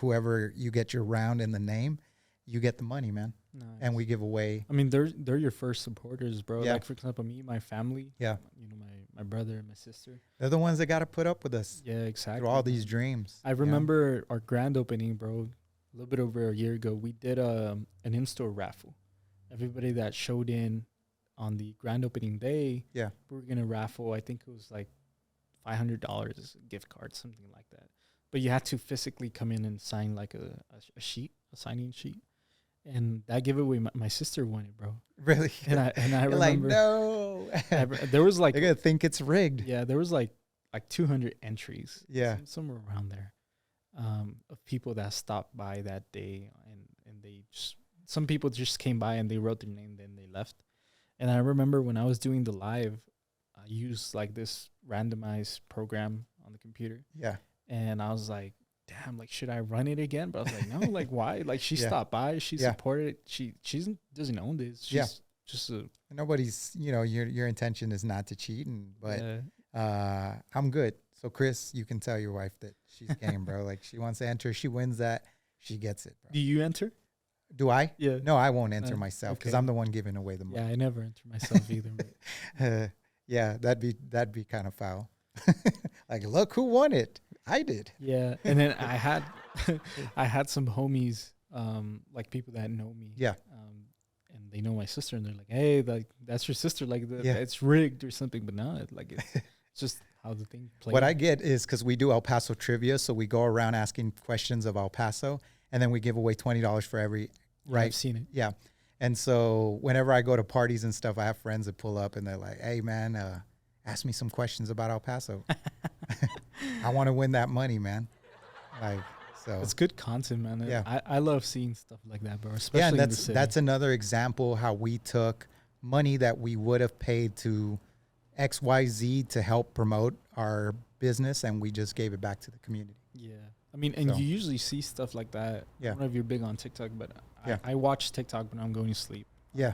whoever you get your round in the name, you get the money, man. Nice. And we give away. I mean, they're your first supporters, bro. Yeah. Like for example, me, my family. Yeah. You know, my brother and my sister. They're the ones that got to put up with us. Yeah, exactly. Through all these dreams. I remember our grand opening, bro. A little bit over a year ago, we did an in-store raffle. Everybody that showed in on the grand opening day, we were going to raffle, I think it was like $500 gift card, something like that. But you had to physically come in and sign like a sheet, a signing sheet. And that giveaway, my sister won it, bro. Really? And I remember. Like, no. There was like. They're going to think it's rigged. Yeah, there was like 200 entries. Yeah. Somewhere around there of people that stopped by that day. And they just. Some people just came by and they wrote their name, then they left. And I remember when I was doing the live, I used like this randomized program on the computer. Yeah. And I was like, damn, like, should I run it again? But I was like, no, like, why? Like, she stopped by, she supported it. She doesn't own this. She's just nobody's, you know, your intention is not to cheat, but I'm good. So Chris, you can tell your wife that she's game, bro. Like she wants to enter, she wins that, she gets it, bro. Do you enter? Do I? Yeah. No, I won't enter myself, because I'm the one giving away the money. Yeah, I never enter myself either. Yeah, that'd be kind of foul. Like, look who won it. I did. Yeah, and then I had some homies, like people that know me. Yeah. And they know my sister, and they're like, "Hey, like that's your sister. Like, it's rigged or something." But no, it's just how the thing plays. What I get is, because we do El Paso trivia, so we go around asking questions of El Paso, and then we give away $20 for every. Right. I've seen it. Yeah. And so whenever I go to parties and stuff, I have friends that pull up and they're like, hey, man, ask me some questions about El Paso. I want to win that money, man. Like, so. It's good content, man. Yeah. I love seeing stuff like that, bro. Especially and in the city. That's another example how we took money that we would have paid to XYZ to help promote our business, and we just gave it back to the community. Yeah. I mean, and you usually see stuff like that. Yeah. I don't know if you're big on TikTok, but yeah. I watch TikTok when I'm going to sleep. Yeah.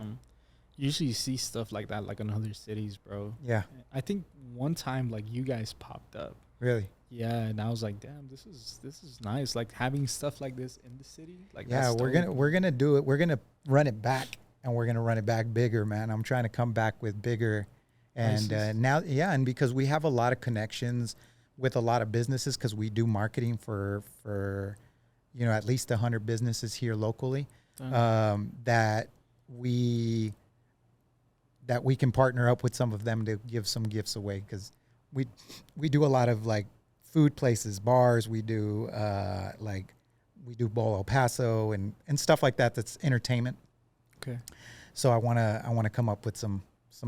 Usually you see stuff like that, like in other cities, bro. Yeah. I think one time, like, you guys popped up. Really? Yeah, and I was like, damn, this is nice. Like having stuff like this in the city. Like, yeah, we're gonna do it. We're gonna run it back and we're gonna run it back bigger, man. I'm trying to come back with bigger, and now, yeah, and because we have a lot of connections with a lot of businesses, because we do marketing for at least 100 businesses here locally, that we can partner up with some of them to give some gifts away, because we do a lot of like food places, bars. We do Bolo Paso and stuff like that. That's entertainment. Okay. So I wanna come up with some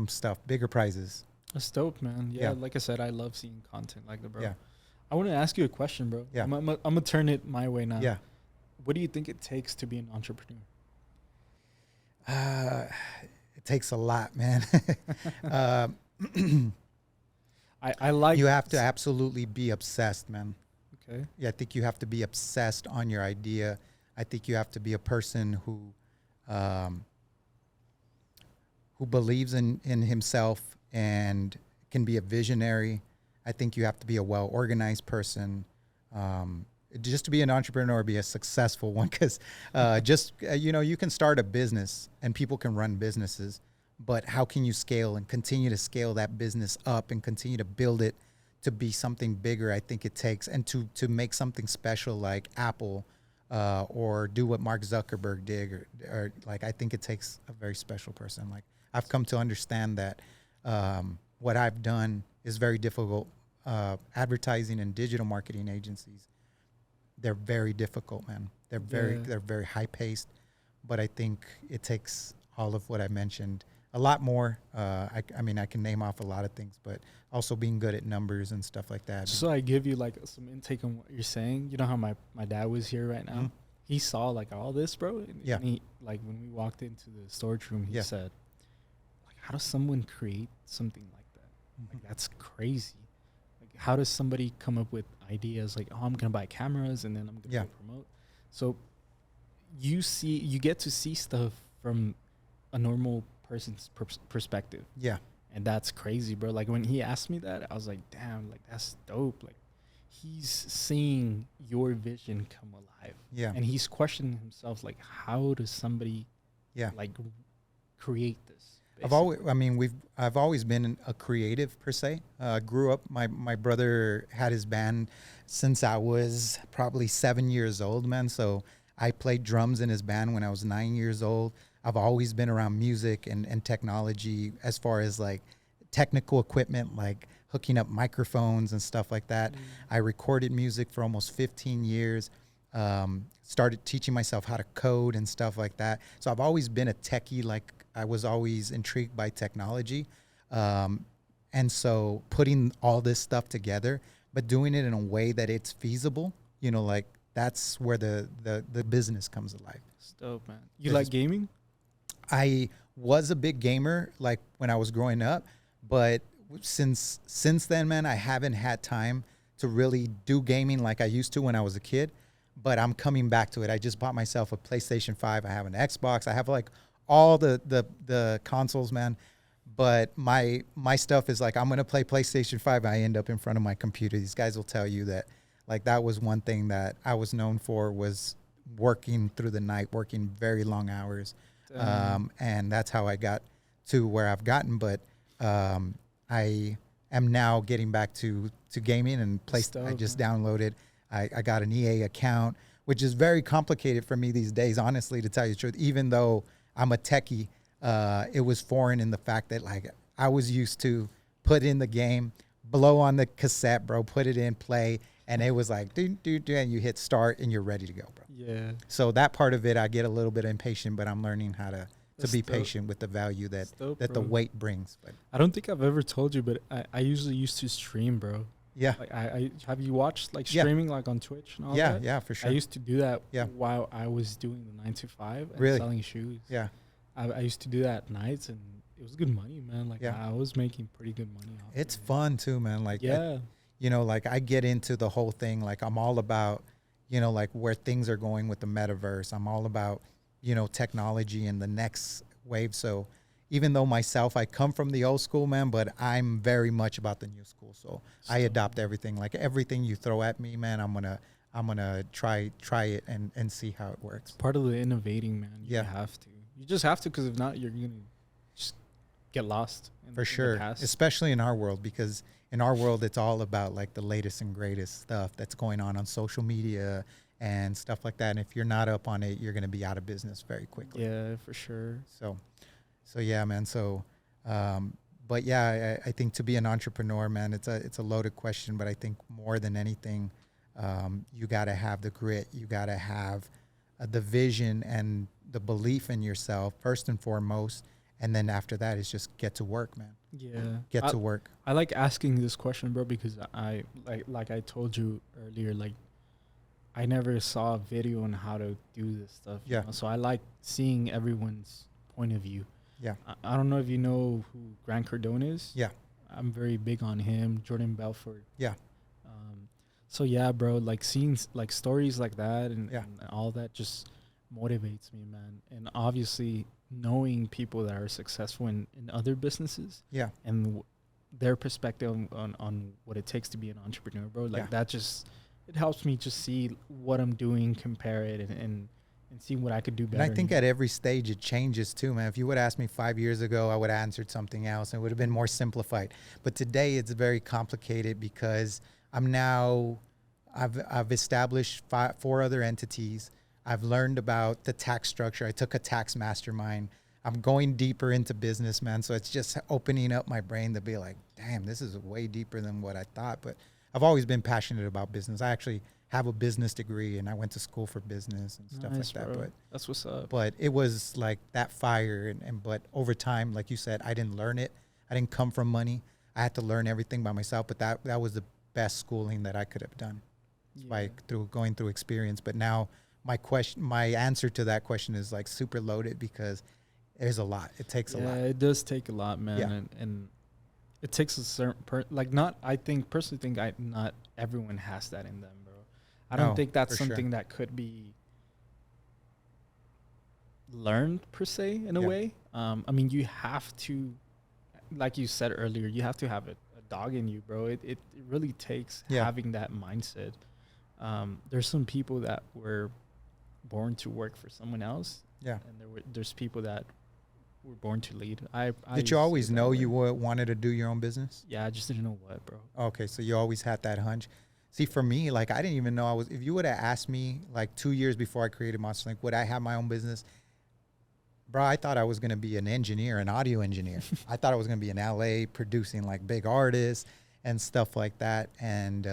stuff, bigger prizes. That's dope, man. Yeah, like I said, I love seeing content like that, bro. Yeah. I want to ask you a question, bro. Yeah. I'm gonna turn it my way now. Yeah. What do you think it takes to be an entrepreneur? It takes a lot, man. I like. You have to absolutely be obsessed, man. Okay. Yeah, I think you have to be obsessed on your idea. I think you have to be a person who believes in himself and can be a visionary. I think you have to be a well-organized person. Just to be an entrepreneur, be a successful one, because you can start a business and people can run businesses, but how can you scale and continue to scale that business up and continue to build it to be something bigger? I think it takes, and to make something special like Apple, or do what Mark Zuckerberg did, or like, I think it takes a very special person. Like, I've come to understand that what I've done is very difficult. Advertising and digital marketing agencies, they're very difficult, man. They're very high paced, but I think it takes all of what I mentioned, a lot more. I can name off a lot of things, but also being good at numbers and stuff like that. So I give you like some intake on what you're saying. You know how my dad was here right now? Mm-hmm. He saw like all this, bro. And Yeah. he, like, when we walked into the storage room, he said, like, how does someone create something like that? Mm-hmm. Like, that's crazy. Like, how does somebody come up with ideas like, oh, I'm gonna buy cameras and then I'm gonna promote? So you get to see stuff from a normal person's perspective. Yeah. And that's crazy, bro. Like, when he asked me that, I was like, damn, like, that's dope. Like, he's seeing your vision come alive. Yeah. And he's questioning himself, like, how does somebody like create this? Basically? I've always been a creative per se. Grew up, my brother had his band since I was probably 7 years old, man. So I played drums in his band when I was 9 years old. I've always been around music and technology, as far as like technical equipment, like hooking up microphones and stuff like that. I recorded music for almost 15 years. Started teaching myself how to code and stuff like that. So I've always been a techie. Like, I was always intrigued by technology. And so putting all this stuff together, but doing it in a way that it's feasible, like, that's where the business comes alive. It's dope, man. You like gaming? I was a big gamer, like, when I was growing up, but since then, man, I haven't had time to really do gaming like I used to when I was a kid. But I'm coming back to it. I just bought myself a PlayStation 5. I have an Xbox. I have like all the consoles, man. But my stuff is like, I'm gonna play PlayStation 5. I end up in front of my computer. These guys will tell you that, like, that was one thing that I was known for, was working through the night, working very long hours. And that's how I got to where I've gotten. But I am now getting back to gaming and play. I just downloaded. I got an EA account, which is very complicated for me these days, honestly, to tell you the truth. Even though I'm a techie, it was foreign in the fact that, like, I was used to put in the game, blow on the cassette, bro, put it in, play, and it was like, and you hit start and you're ready to go, bro. Yeah. So that part of it, I get a little bit impatient, but I'm learning how to be patient with the value that the weight brings. But I don't think I've ever told you, but I usually used to stream, bro. Yeah. Like, I have you watched like streaming like on Twitch and all that? Yeah, for sure. I used to do that while I was doing the 9 to 5 and selling shoes. Yeah. I used to do that at nights, and it was good money, man. Like, I was making pretty good money off It's fun too, man. Like, like, I get into the whole thing. Like, I'm all about, like, where things are going with the metaverse. I'm all about, technology and the next wave. So even though I come from the old school, man, but I'm very much about the new school. So I adopt everything. Like, everything you throw at me, man, I'm gonna try it and see how it works. Part of the innovating, man. You have to. You just have to, because if not, you're gonna just get lost. For sure, especially in our world, because in our world it's all about like the latest and greatest stuff that's going on social media and stuff like that. And if you're not up on it, you're going to be out of business very quickly. Yeah, for sure. So yeah, man. So, but yeah, I think to be an entrepreneur, man, it's a loaded question, but I think more than anything, you got to have the grit. You got to have the vision and the belief in yourself first and foremost. And then after that is just get to work, man. Yeah. Get to work. I like asking this question, bro, because I like I told you earlier, like I never saw a video on how to do this stuff. Yeah. You know? So I like seeing everyone's point of view. Yeah. I don't know if you know who Grant Cardone is. Yeah. I'm very big on him. Jordan Belfort. Yeah. So yeah, bro, like seeing like stories like that and all that just motivates me, man. And obviously knowing people that are successful in other businesses. Yeah. And their perspective on what it takes to be an entrepreneur, bro. Like that just, it helps me just see what I'm doing, compare it and see what I could do better. And I think at every stage it changes too, man. If you would ask me 5 years ago, I would have answered something else and it would have been more simplified. But today it's very complicated because I've established 4 other entities. I've learned about the tax structure. I took a tax mastermind. I'm going deeper into business, man. So it's just opening up my brain to be like, damn, this is way deeper than what I thought. But I've always been passionate about business. I actually have a business degree and I went to school for business and stuff like that. Bro. But that's what's up. But it was like that fire. But over time, like you said, I didn't learn it. I didn't come from money. I had to learn everything by myself. But that was the best schooling that I could have done by going through experience. But now my answer to that question is like super loaded because there's a lot. It takes a lot. Yeah, it does take a lot, man. Yeah. And it takes a certain not everyone has that in them, bro. I don't think that's something that could be learned per se in a way. I mean, you have to, like you said earlier, you have to have a dog in you, bro. It really takes having that mindset. There's some people that were born to work for someone else. Yeah. And there's people that were born to lead. Did you always know you wanted to do your own business? Yeah, I just didn't know what, bro. Okay, so you always had that hunch. See, for me, like I didn't even know if you would have asked me like 2 years before I created MonsterTalks, would I have my own business? Bro, I thought I was going to be an engineer, an audio engineer. I thought I was going to be in LA producing like big artists and stuff like that. And,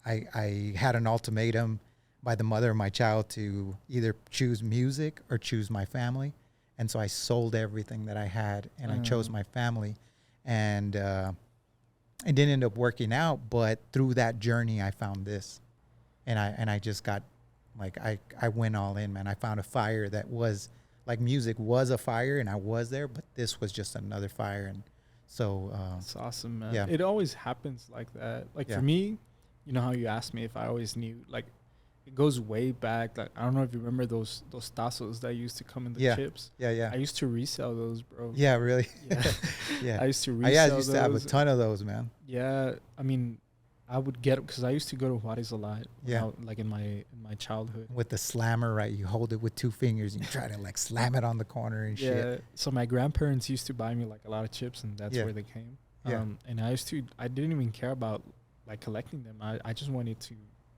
I had an ultimatum by the mother of my child to either choose music or choose my family. And so I sold everything that I had and I chose my family. And it didn't end up working out, but through that journey, I found this. And I just got, like, I went all in, man. I found a fire that was, like, music was a fire, and I was there, but this was just another fire. And so... That's awesome, man. Yeah. It always happens like that. Like, for me, you know how you asked me if I always knew, like, it goes way back. Like, I don't know if you remember those tazos that used to come in the chips. Yeah. I used to resell those, bro. Yeah, really? Yeah. I used to resell those. I used to have a ton of those, man. Yeah. I mean, I would get, because I used to go to Juarez a lot. Yeah. Like in my childhood. With the slammer, right? You hold it with 2 fingers and you try to like slam it on the corner and shit. Yeah. So my grandparents used to buy me like a lot of chips, and that's where they came. Yeah. And I didn't even care about like collecting them. I just wanted to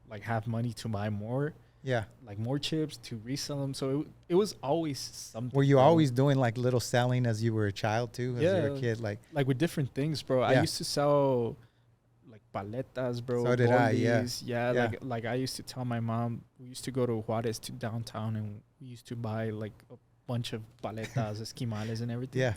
like have money to buy more. Yeah. Like more chips to resell them. So it was always something. Were you always doing like little selling as you were a child too? As you were a kid? Like with different things, bro. I used to sell like paletas, bro. So did I, yeah. Like I used to tell my mom, we used to go to Juarez to downtown and we used to buy like a bunch of paletas, esquimales and everything. Yeah.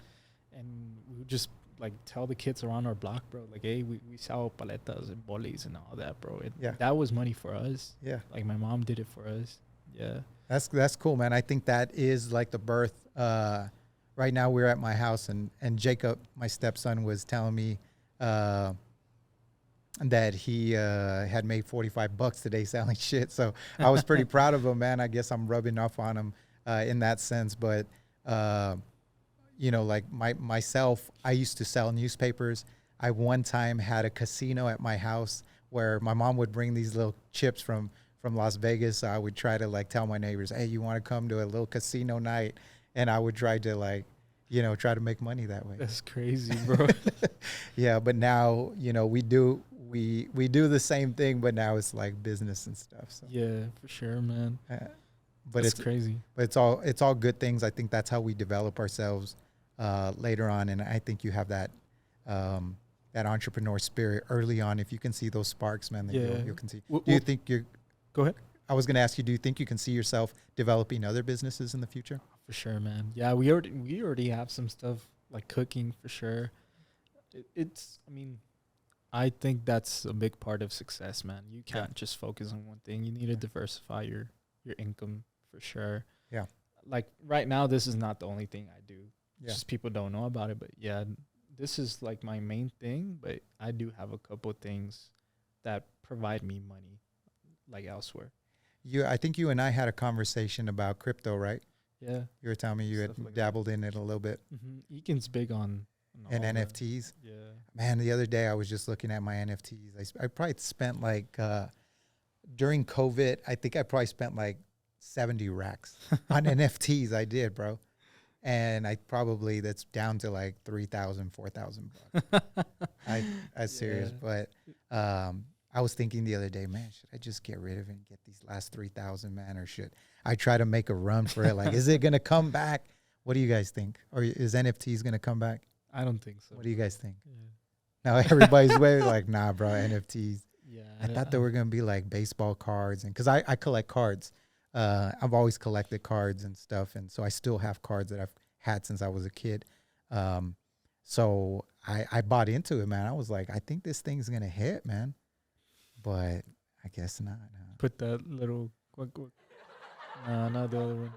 And we would just like tell the kids around our block, bro, like, hey, we sell paletas and bolis and all that, bro. That was money for us. Yeah. Like my mom did it for us. Yeah. That's cool, man. I think that is like the birth. Right now we're at my house and Jacob, my stepson, was telling me that he had made $45 today selling shit. So I was pretty proud of him, man. I guess I'm rubbing off on him in that sense. But you know, like myself, I used to sell newspapers. I one time had a casino at my house where my mom would bring these little chips from from Las Vegas. So I would try to like tell my neighbors, hey, you want to come to a little casino night? And I would try to like, try to make money that way. That's crazy, bro. Yeah, but now, we do the same thing, but now it's like business and stuff. So. Yeah, for sure, man. But it's crazy. But it's all good things. I think that's how we develop ourselves later on, and I think you have that that entrepreneur spirit early on. If you can see those sparks, man, then you can see. Do you think you're? Go ahead. I was going to ask you, do you think you can see yourself developing other businesses in the future? For sure, man. Yeah, we already have some stuff like cooking for sure. I think that's a big part of success, man. You can't just focus on one thing. You need to diversify your income for sure. Yeah. Like right now, this is not the only thing I do. Yeah. Just people don't know about it, but yeah, this is like my main thing, but I do have a couple of things that provide me money like elsewhere. I think you and I had a conversation about crypto, right? Yeah. You were telling me you had dabbled in it a little bit. Mm-hmm. Eakin's big on and NFTs. Yeah. Man, the other day I was just looking at my NFTs. I probably spent like, during COVID, I think I probably spent like 70 racks on NFTs. I did, bro. And that's down to like 3,000, 4,000 bucks. I'm serious. But I was thinking the other day, man, should I just get rid of it and get these last 3,000, man, or should I try to make a run for it? Like, is it going to come back? What do you guys think? Or is NFTs going to come back? I don't think so. What do you guys think? Yeah. Now everybody's way like, nah, bro, NFTs. Yeah. I thought they were going to be like baseball cards. And because I collect cards. I've always collected cards and stuff. And so I still have cards that I've had since I was a kid. So I bought into it, man. I was like, I think this thing's going to hit, man. But I guess not. Put that little... No, not the other one.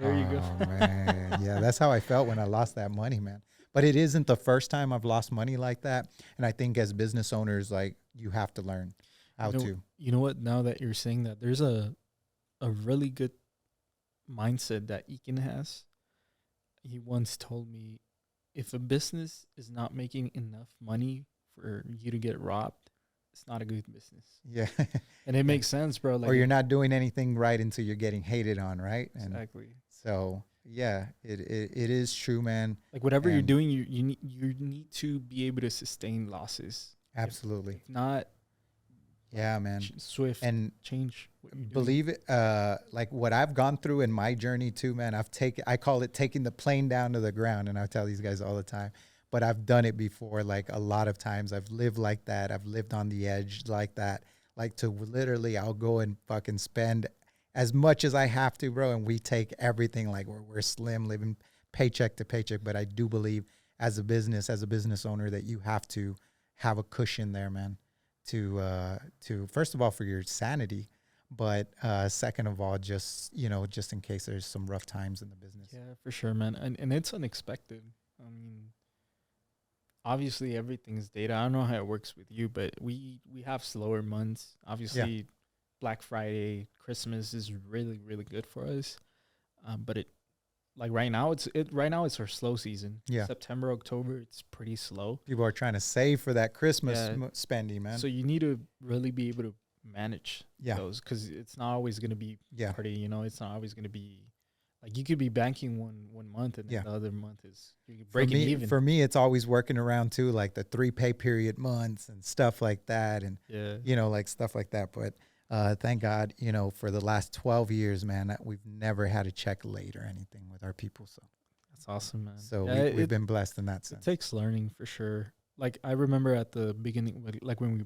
There you go. Oh, man. Yeah, that's how I felt when I lost that money, man. But it isn't the first time I've lost money like that. And I think as business owners, like, you have to learn how to. You know what? Now that you're saying that, there's a really good mindset that Eakin has. He once told me, if a business is not making enough money for you to get robbed, it's not a good business. Yeah. And it makes sense, bro. Like, or you're not doing anything right until you're getting hated on, right? Exactly. So, yeah, it is true, man. Like, whatever you're doing, you need to be able to sustain losses. Absolutely. If not, yeah, man. Swift and change what you're doing. Believe it, like what I've gone through in my journey too, man. I call it taking the plane down to the ground, and I tell these guys all the time. But I've done it before, like a lot of times. I've lived like that. I've lived on the edge like that. Like to literally, I'll go and fucking spend as much as I have to, bro. And we take everything like we're slim, living paycheck to paycheck. But I do believe as a business owner that you have to have a cushion there, man. To first of all, for your sanity, but second of all, just in case there's some rough times in the business. Yeah, for sure, man. And it's unexpected. I mean, obviously everything's data. I don't know how it works with you, but we have slower months. Obviously, Black Friday, Christmas is really, really good for us. But right now it's our slow season. Yeah. September, October, it's pretty slow. People are trying to save for that Christmas spending, man. So you need to really be able to manage those, because it's not always going to be pretty. It's not always going to be like you could be banking one month and then the other month is you're breaking even. For me, it's always working around too, like the 3 pay period months and stuff like that, and like stuff like that. But thank God, for the last 12 years, man, we've never had a check late or anything with our people. So that's awesome, man. So we've been blessed in that sense. It takes learning for sure. Like I remember at the beginning, like when we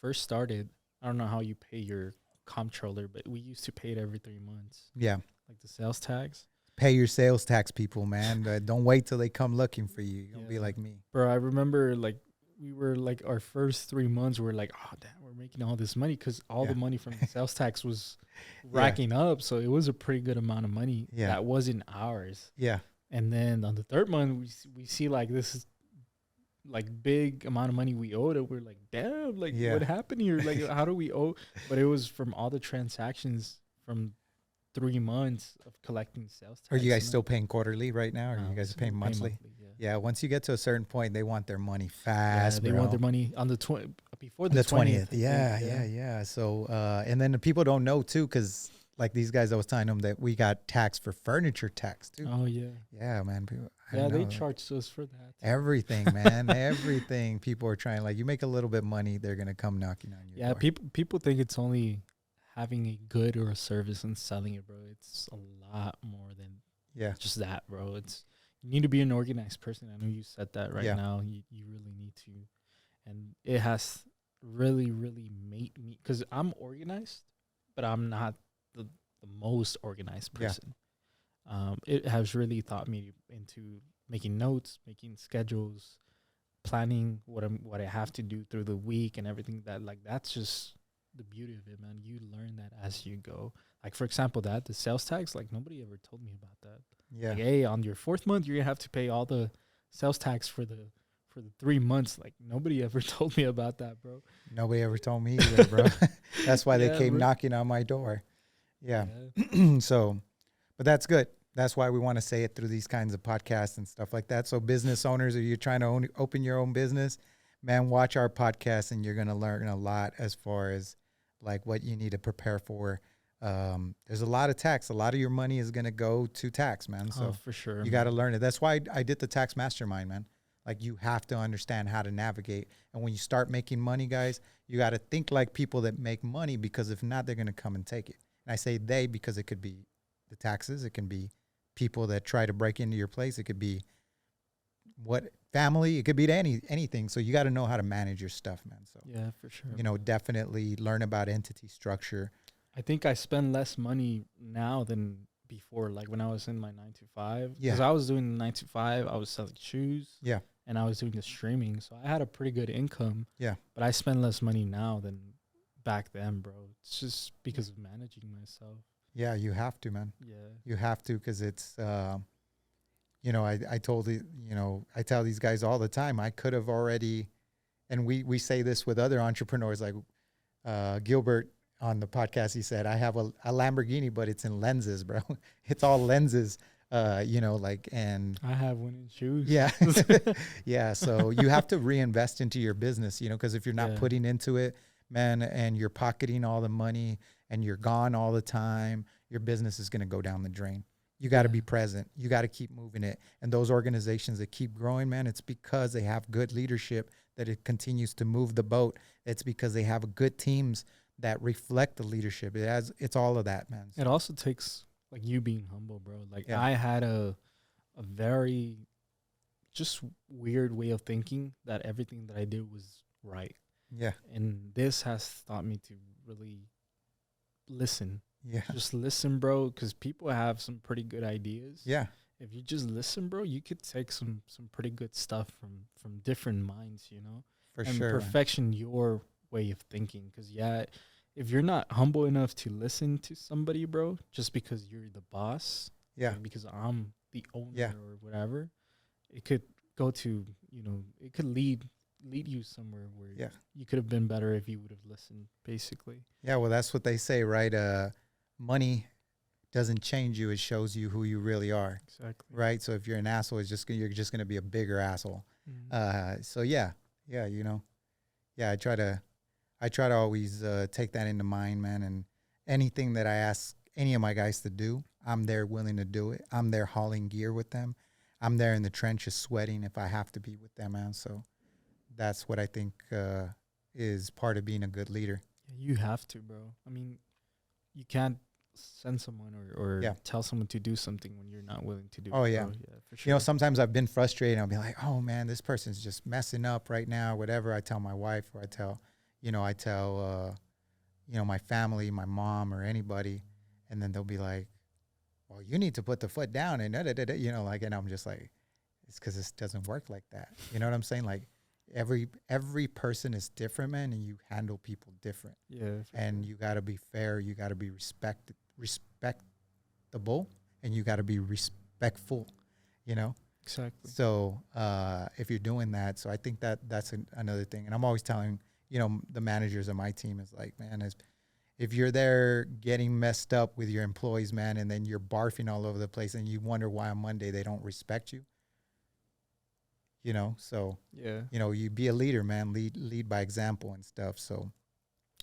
first started, I don't know how you pay your comptroller, but we used to pay it every 3 months. Yeah. Like the sales tax. Pay your sales tax, people, man. Don't wait till they come looking for you. Don't be like me. Bro, I remember like we were like our first 3 months, we're like, oh, damn, we're making all this money because all the money from the sales tax was racking up. So it was a pretty good amount of money that wasn't ours. Yeah. And then on the third month, we see like this is like big amount of money we owed. We're like, damn, like what happened here? Like, how do we owe? But it was from all the transactions from 3 months of collecting sales tax. Are you guys still paying quarterly right now? Or are you guys paying monthly? Yeah, once you get to a certain point, they want their money fast. They want their money on the before The 20th. 20th. Yeah. So, and then the people don't know too, because like these guys, I was telling them that we got taxed for furniture tax too. Oh yeah. Yeah, man. People, I Yeah, don't they know. charged us for that. Everything, man. Everything. People are trying, like, you make a little bit of money, they're going to come knocking on your Yeah, door. people think it's only having a good or a service and selling it, bro. It's a lot more than Yeah. just that, bro. It's you need to be an organized person. I know you said that right Yeah. now. You really need to, and it has really made me, because I'm organized, but I'm not the most organized Yeah. person. It has really taught me into making notes, making schedules, planning what I have to do through the week and everything. That, like, that's just the beauty of it, man. You learn that as you go. Like, for example, the sales tax, like, nobody ever told me about that. Yeah. Like, hey, on your 4th month, you're gonna have to pay all the sales tax for the 3 months. Like, nobody ever told me about that, bro. Nobody ever told me either, bro. That's why they Yeah, came bro. knocking on my door. Yeah. So, but that's good. That's why we want to say it through these kinds of podcasts and stuff like that. So business owners, if you're trying to open your own business, man, watch our podcast and you're going to learn a lot as far as like what you need to prepare for. There's a lot of tax. A lot of your money is going to go to tax, man. So for sure, you got to learn it. That's why I did the tax mastermind, man. Like, you have to understand how to navigate. And when you start making money, guys, you got to think like people that make money, because if not, they're going to come and take it. And I say they because it could be the taxes. It can be people that try to break into your place. It could be family. It could be anything. So you got to know how to manage your stuff, man. So, yeah, for sure. you know, definitely learn about entity structure. I think I spend less money now than before, like when I was in my 9 to 5. Yeah. Because I was doing the 9 to 5, I was selling shoes. Yeah. And I was doing the streaming. So I had a pretty good income. Yeah. But I spend less money now than back then, bro. It's just because of managing myself. Yeah, you have to, man. Yeah. You have to, because it's, you know, I told you, you know, I tell these guys all the time, I could have already, and we say this with other entrepreneurs, like Gilbert on the podcast, he said, I have a Lamborghini, but it's in lenses, bro. It's all lenses, you know, like, and I have one in shoes. yeah. Yeah. So you have to reinvest into your business, you know, because if you're not putting into it, man, and you're pocketing all the money and you're gone all the time, your business is going to go down the drain. You got to be present. You got to keep moving it. And those organizations that keep growing, man, it's because they have good leadership that it continues to move the boat. It's because they have good teams that reflect the leadership. It's all of that, man. So it also takes, like, you being humble, bro. Like, Yeah. I had a very just weird way of thinking that everything that I did was right. Yeah. And this has taught me to really listen. Yeah. Just listen, bro, because people have some pretty good ideas. Yeah. If you just listen, bro, you could take some pretty good stuff from different minds, you know? For and sure. perfection your way of thinking. Because, if you're not humble enough to listen to somebody, bro, just because you're the boss, Yeah. like, because I'm the owner Yeah. or whatever, it could go to, you know, it could lead you somewhere where you could have been better if you would have listened, basically. Yeah, well, that's what they say, right? Money doesn't change you; it shows you who you really are. Exactly. Right. So if you're an asshole, you're just going to be a bigger asshole. Mm-hmm. So yeah, you know, I try to always take that into mind, man. And anything that I ask any of my guys to do, I'm there willing to do it. I'm there hauling gear with them. I'm there in the trenches sweating if I have to be with them, man. So that's what I think is part of being a good leader. Yeah, you have to, bro. I mean, you can't send someone or tell someone to do something when you're not willing to do it. Oh, yeah. Bro. Yeah, for sure. You know, sometimes I've been frustrated. I'll be like, oh, man, this person's just messing up right now, whatever. I tell my wife or I tell my family, my mom or anybody. And then they'll be like, well, you need to put the foot down and you know, like, and I'm just like, it's because this doesn't work like that. You know what I'm saying? Like, every person is different, man, and you handle people different. Yeah. And you got to be fair. You got to be respectable, and you got to be respectful, you know? Exactly. So if you're doing that, so I think that's another thing. And I'm always telling, you know, the managers of my team is like, man, if you're there getting messed up with your employees, man, and then you're barfing all over the place and you wonder why on Monday they don't respect you, So, Yeah. you be a leader, man, lead by example and stuff. So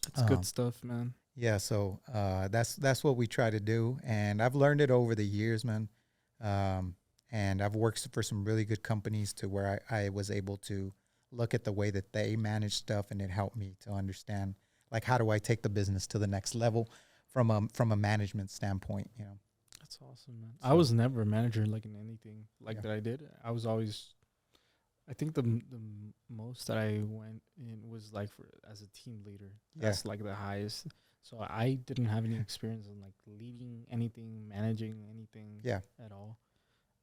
It's good stuff, man. yeah, so that's what we try to do, and I've learned it over the years, man. And I've worked for some really good companies to where I was able to look at the way that they manage stuff, and it helped me to understand, like, how do I take the business to the next level from a management standpoint. That's awesome, man. I So, was never a manager like in anything like yeah, that I did. I was always, I think the most that I went in was like for as a team leader. yeah, That's like the highest. So I didn't have any experience in like leading anything, managing anything yeah, at all.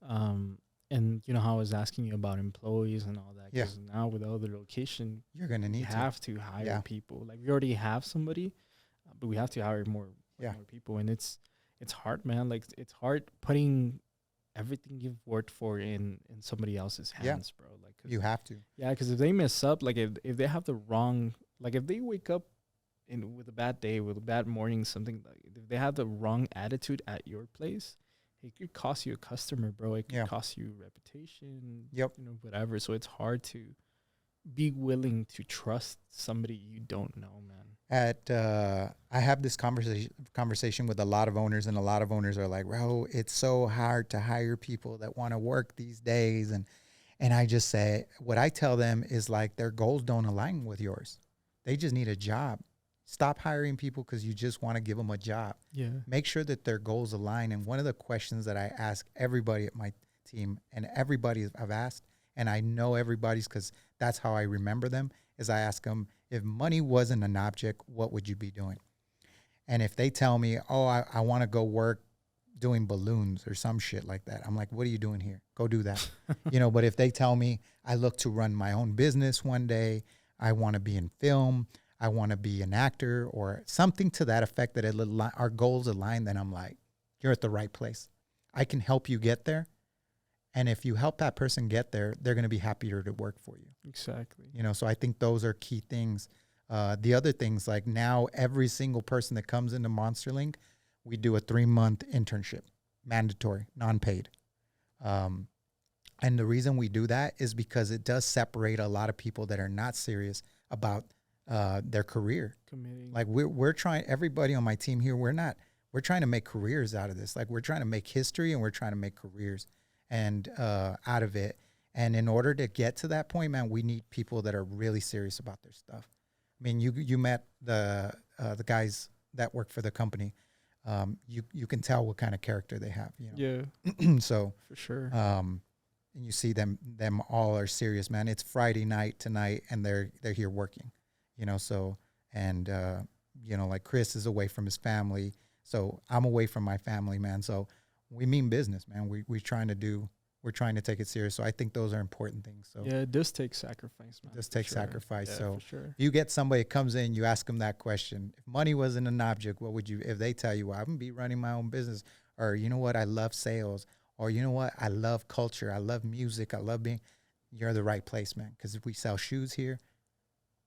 Um, and you know how I was asking you about employees and all that, yeah. because now with the other location, You're gonna we need to. have to hire Yeah, people. Like we already have somebody, but we have to hire yeah, more people, and it's hard, man. Like it's hard putting everything you've worked for in somebody else's yeah. hands, bro. Like, You have to. yeah, because if they mess up, like if they have the wrong, like if they wake up in with a bad day, with a bad morning, something like if they have the wrong attitude at your place, it could cost you a customer, bro. It could Yeah. cost you reputation, Yep. whatever. So it's hard to be willing to trust somebody you don't know, man. I have this conversation with a lot of owners, and a lot of owners are like, "Bro, it's so hard to hire people that want to work these days." And I just say, what I tell them is like their goals don't align with yours. They just need a job. Stop hiring people because you just want to give them a job. Yeah. Make sure that their goals align. And one of the questions that I ask everybody at my team, and everybody I've asked, and I know everybody's because that's how I remember them, is I ask them, if money wasn't an object, what would you be doing? And if they tell me, oh, I want to go work doing balloons or some shit like that, I'm like, what are you doing here? Go do that. But if they tell me I look to run my own business one day, I want to be in film, I want to be an actor or something to that effect, that our goals align, then I'm like, you're at the right place. I can help you get there. And if you help that person get there, they're going to be happier to work for you. Exactly. So I think those are key things. The other things, like now every single person that comes into MonsterLink, we do a 3-month internship, mandatory, non-paid. And the reason we do that is because it does separate a lot of people that are not serious about their career. Committing. Like we're trying, everybody on my team here, we're trying to make careers out of this. Like we're trying to make history, and we're trying to make careers and out of it. And in order to get to that point, man, we need people that are really serious about their stuff. I mean, you met the guys that work for the company. You can tell what kind of character they have. Yeah. So For sure. and you see them all are serious, man. It's Friday night tonight, and they're here working. So and like Chris is away from his family, so I'm away from my family, man. So we mean business, man. We're trying to take it serious. So I think those are important things. So Yeah, it does take sacrifice, man. it does for take sure. sacrifice. Yeah, So for sure. you get somebody that comes in, you ask them that question. If money wasn't an object, what would you, if they tell you, well, I'm going to be running my own business, or you know what, I love sales, or you know what, I love culture, I love music, I love being, you're the right place, man. Because if we sell shoes here,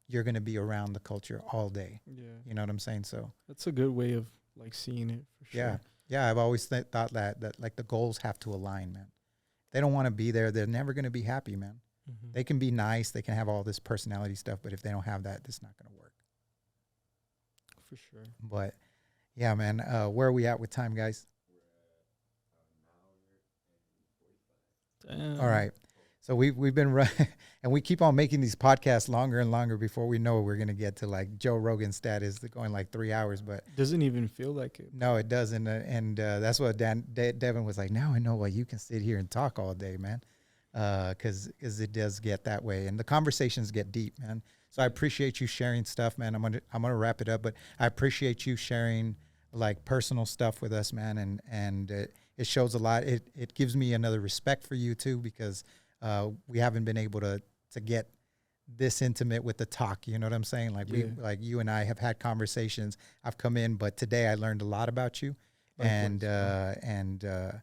you're going to be around the culture all day. Yeah. You know what I'm saying? So That's a good way of like seeing it for sure. yeah. Yeah, I've always thought that like the goals have to align, man. They don't want to be there, they're never going to be happy, man. Mm-hmm. They can be nice, they can have all this personality stuff, but if they don't have that, it's not going to work. For sure. But yeah, man, where are we at with time, guys? Damn. All right. So we've been running, and we keep on making these podcasts longer and longer. Before we know it, we're going to get to like Joe Rogan status, going like 3 hours, but Doesn't even feel like it. no, it doesn't. And that's what Devin was like, now I know why you can sit here and talk all day, man. Because it does get that way, and the conversations get deep, man. So I appreciate you sharing stuff, man. I'm gonna wrap it up, but I appreciate you sharing like personal stuff with us, man. And it shows a lot. It gives me another respect for you too, because we haven't been able to get this intimate with the talk. You know what I'm saying? Like like you and I have had conversations. I've come in, but today I learned a lot about you, Likewise, and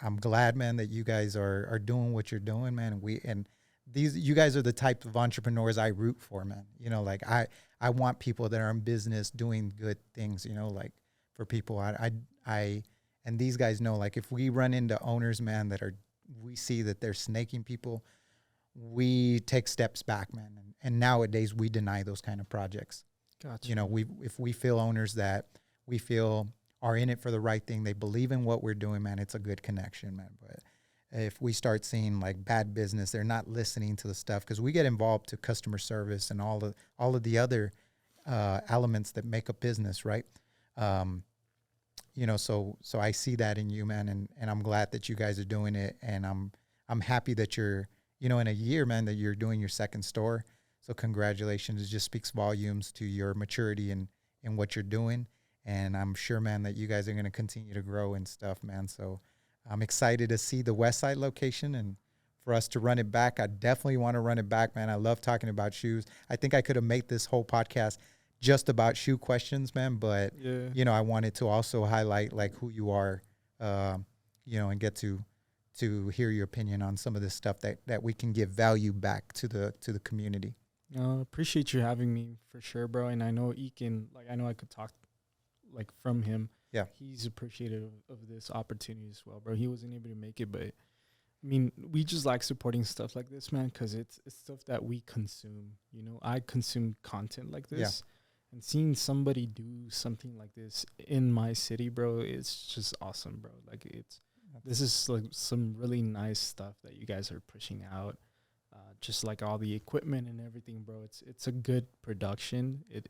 I'm glad, man, that you guys are doing what you're doing, man. And you guys are the type of entrepreneurs I root for, man. Like I want people that are in business doing good things, like for people. And these guys know, like if we run into owners, man, we see that they're snaking people, we take steps back, man. And nowadays we deny those kind of projects. Gotcha. You know, if we feel owners that we feel are in it for the right thing, they believe in what we're doing, man, it's a good connection, man. But if we start seeing like bad business, they're not listening to the stuff, because we get involved to customer service and all of the other elements that make a business, right? You know, so I see that in you, man, and I'm glad that you guys are doing it, and I'm happy that you're, you know, in a year, man, that you're doing your second store. So congratulations. It just speaks volumes to your maturity in what you're doing. And I'm sure, man, that you guys are going to continue to grow and stuff, man. So I'm excited to see the West Side location and for us to run it back. I definitely want to run it back, man. I love talking about shoes. I think I could have made this whole podcast just about shoe questions, man. But, you know, I wanted to also highlight like who you are, you know, and get to hear your opinion on some of this stuff that we can give value back to the community. Appreciate you having me for sure, bro. And I know Eakin, like, I know I could talk like from him. Yeah. He's appreciative of this opportunity as well, bro. He wasn't able to make it, but I mean, we just like supporting stuff like this, man, because it's stuff that we consume. You know, I consume content like this. And seeing somebody do something like this in my city, bro, it's just awesome, bro. Like, this is like some really nice stuff that you guys are pushing out. Just like all the equipment and everything, bro. It's a good production. It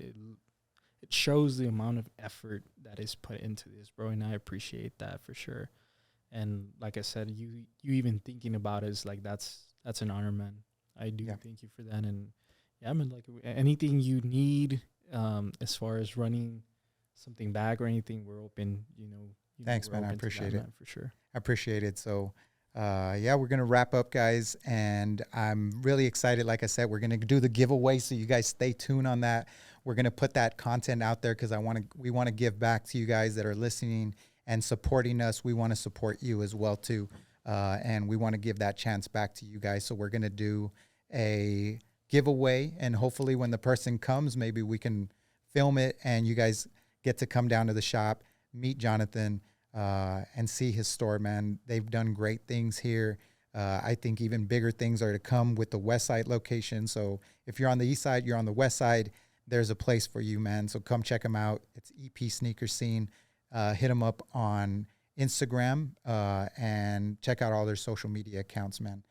shows the amount of effort that is put into this, bro, and I appreciate that for sure. And like I said, you even thinking about it is like that's an honor, man. I do thank you for that. And yeah, I mean, like anything you need, as far as running something back or anything, we're open. You know. Thanks, man. I appreciate it, man, for sure. I appreciate it. So. Yeah, we're going to wrap up, guys, and I'm really excited. Like I said, we're going to do the giveaway, so you guys stay tuned on that. We're going to put that content out there because we want to give back to you guys that are listening and supporting us. We want to support you as well, too, and we want to give that chance back to you guys. So we're going to do a giveaway, and hopefully when the person comes, maybe we can film it, and you guys get to come down to the shop, meet Jonathan, and see his store, man. They've done great things here. I think even bigger things are to come with the West Side location. So if you're on the East Side, you're on the West Side, there's a place for you, man. So come check them out. It's EP Sneaker Scene. Hit them up on Instagram and check out all their social media accounts, man.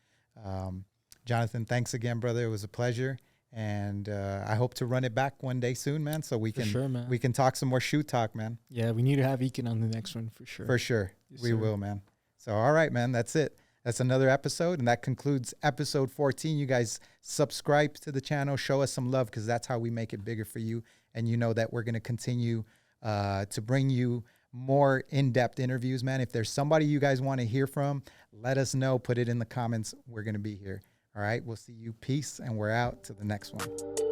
Jonathan, thanks again, brother. It was a pleasure. And I hope to run it back one day soon, man. So we can talk some more shoe talk, man. Yeah, we need to have Eakin on the next one for sure. For sure, yes, we will, man. So all right, man. That's it. That's another episode, and that concludes episode 14. You guys subscribe to the channel, show us some love, because that's how we make it bigger for you. And you know that we're gonna continue to bring you more in-depth interviews, man. If there's somebody you guys want to hear from, let us know. Put it in the comments. We're gonna be here. All right, we'll see you. Peace, and we're out to the next one.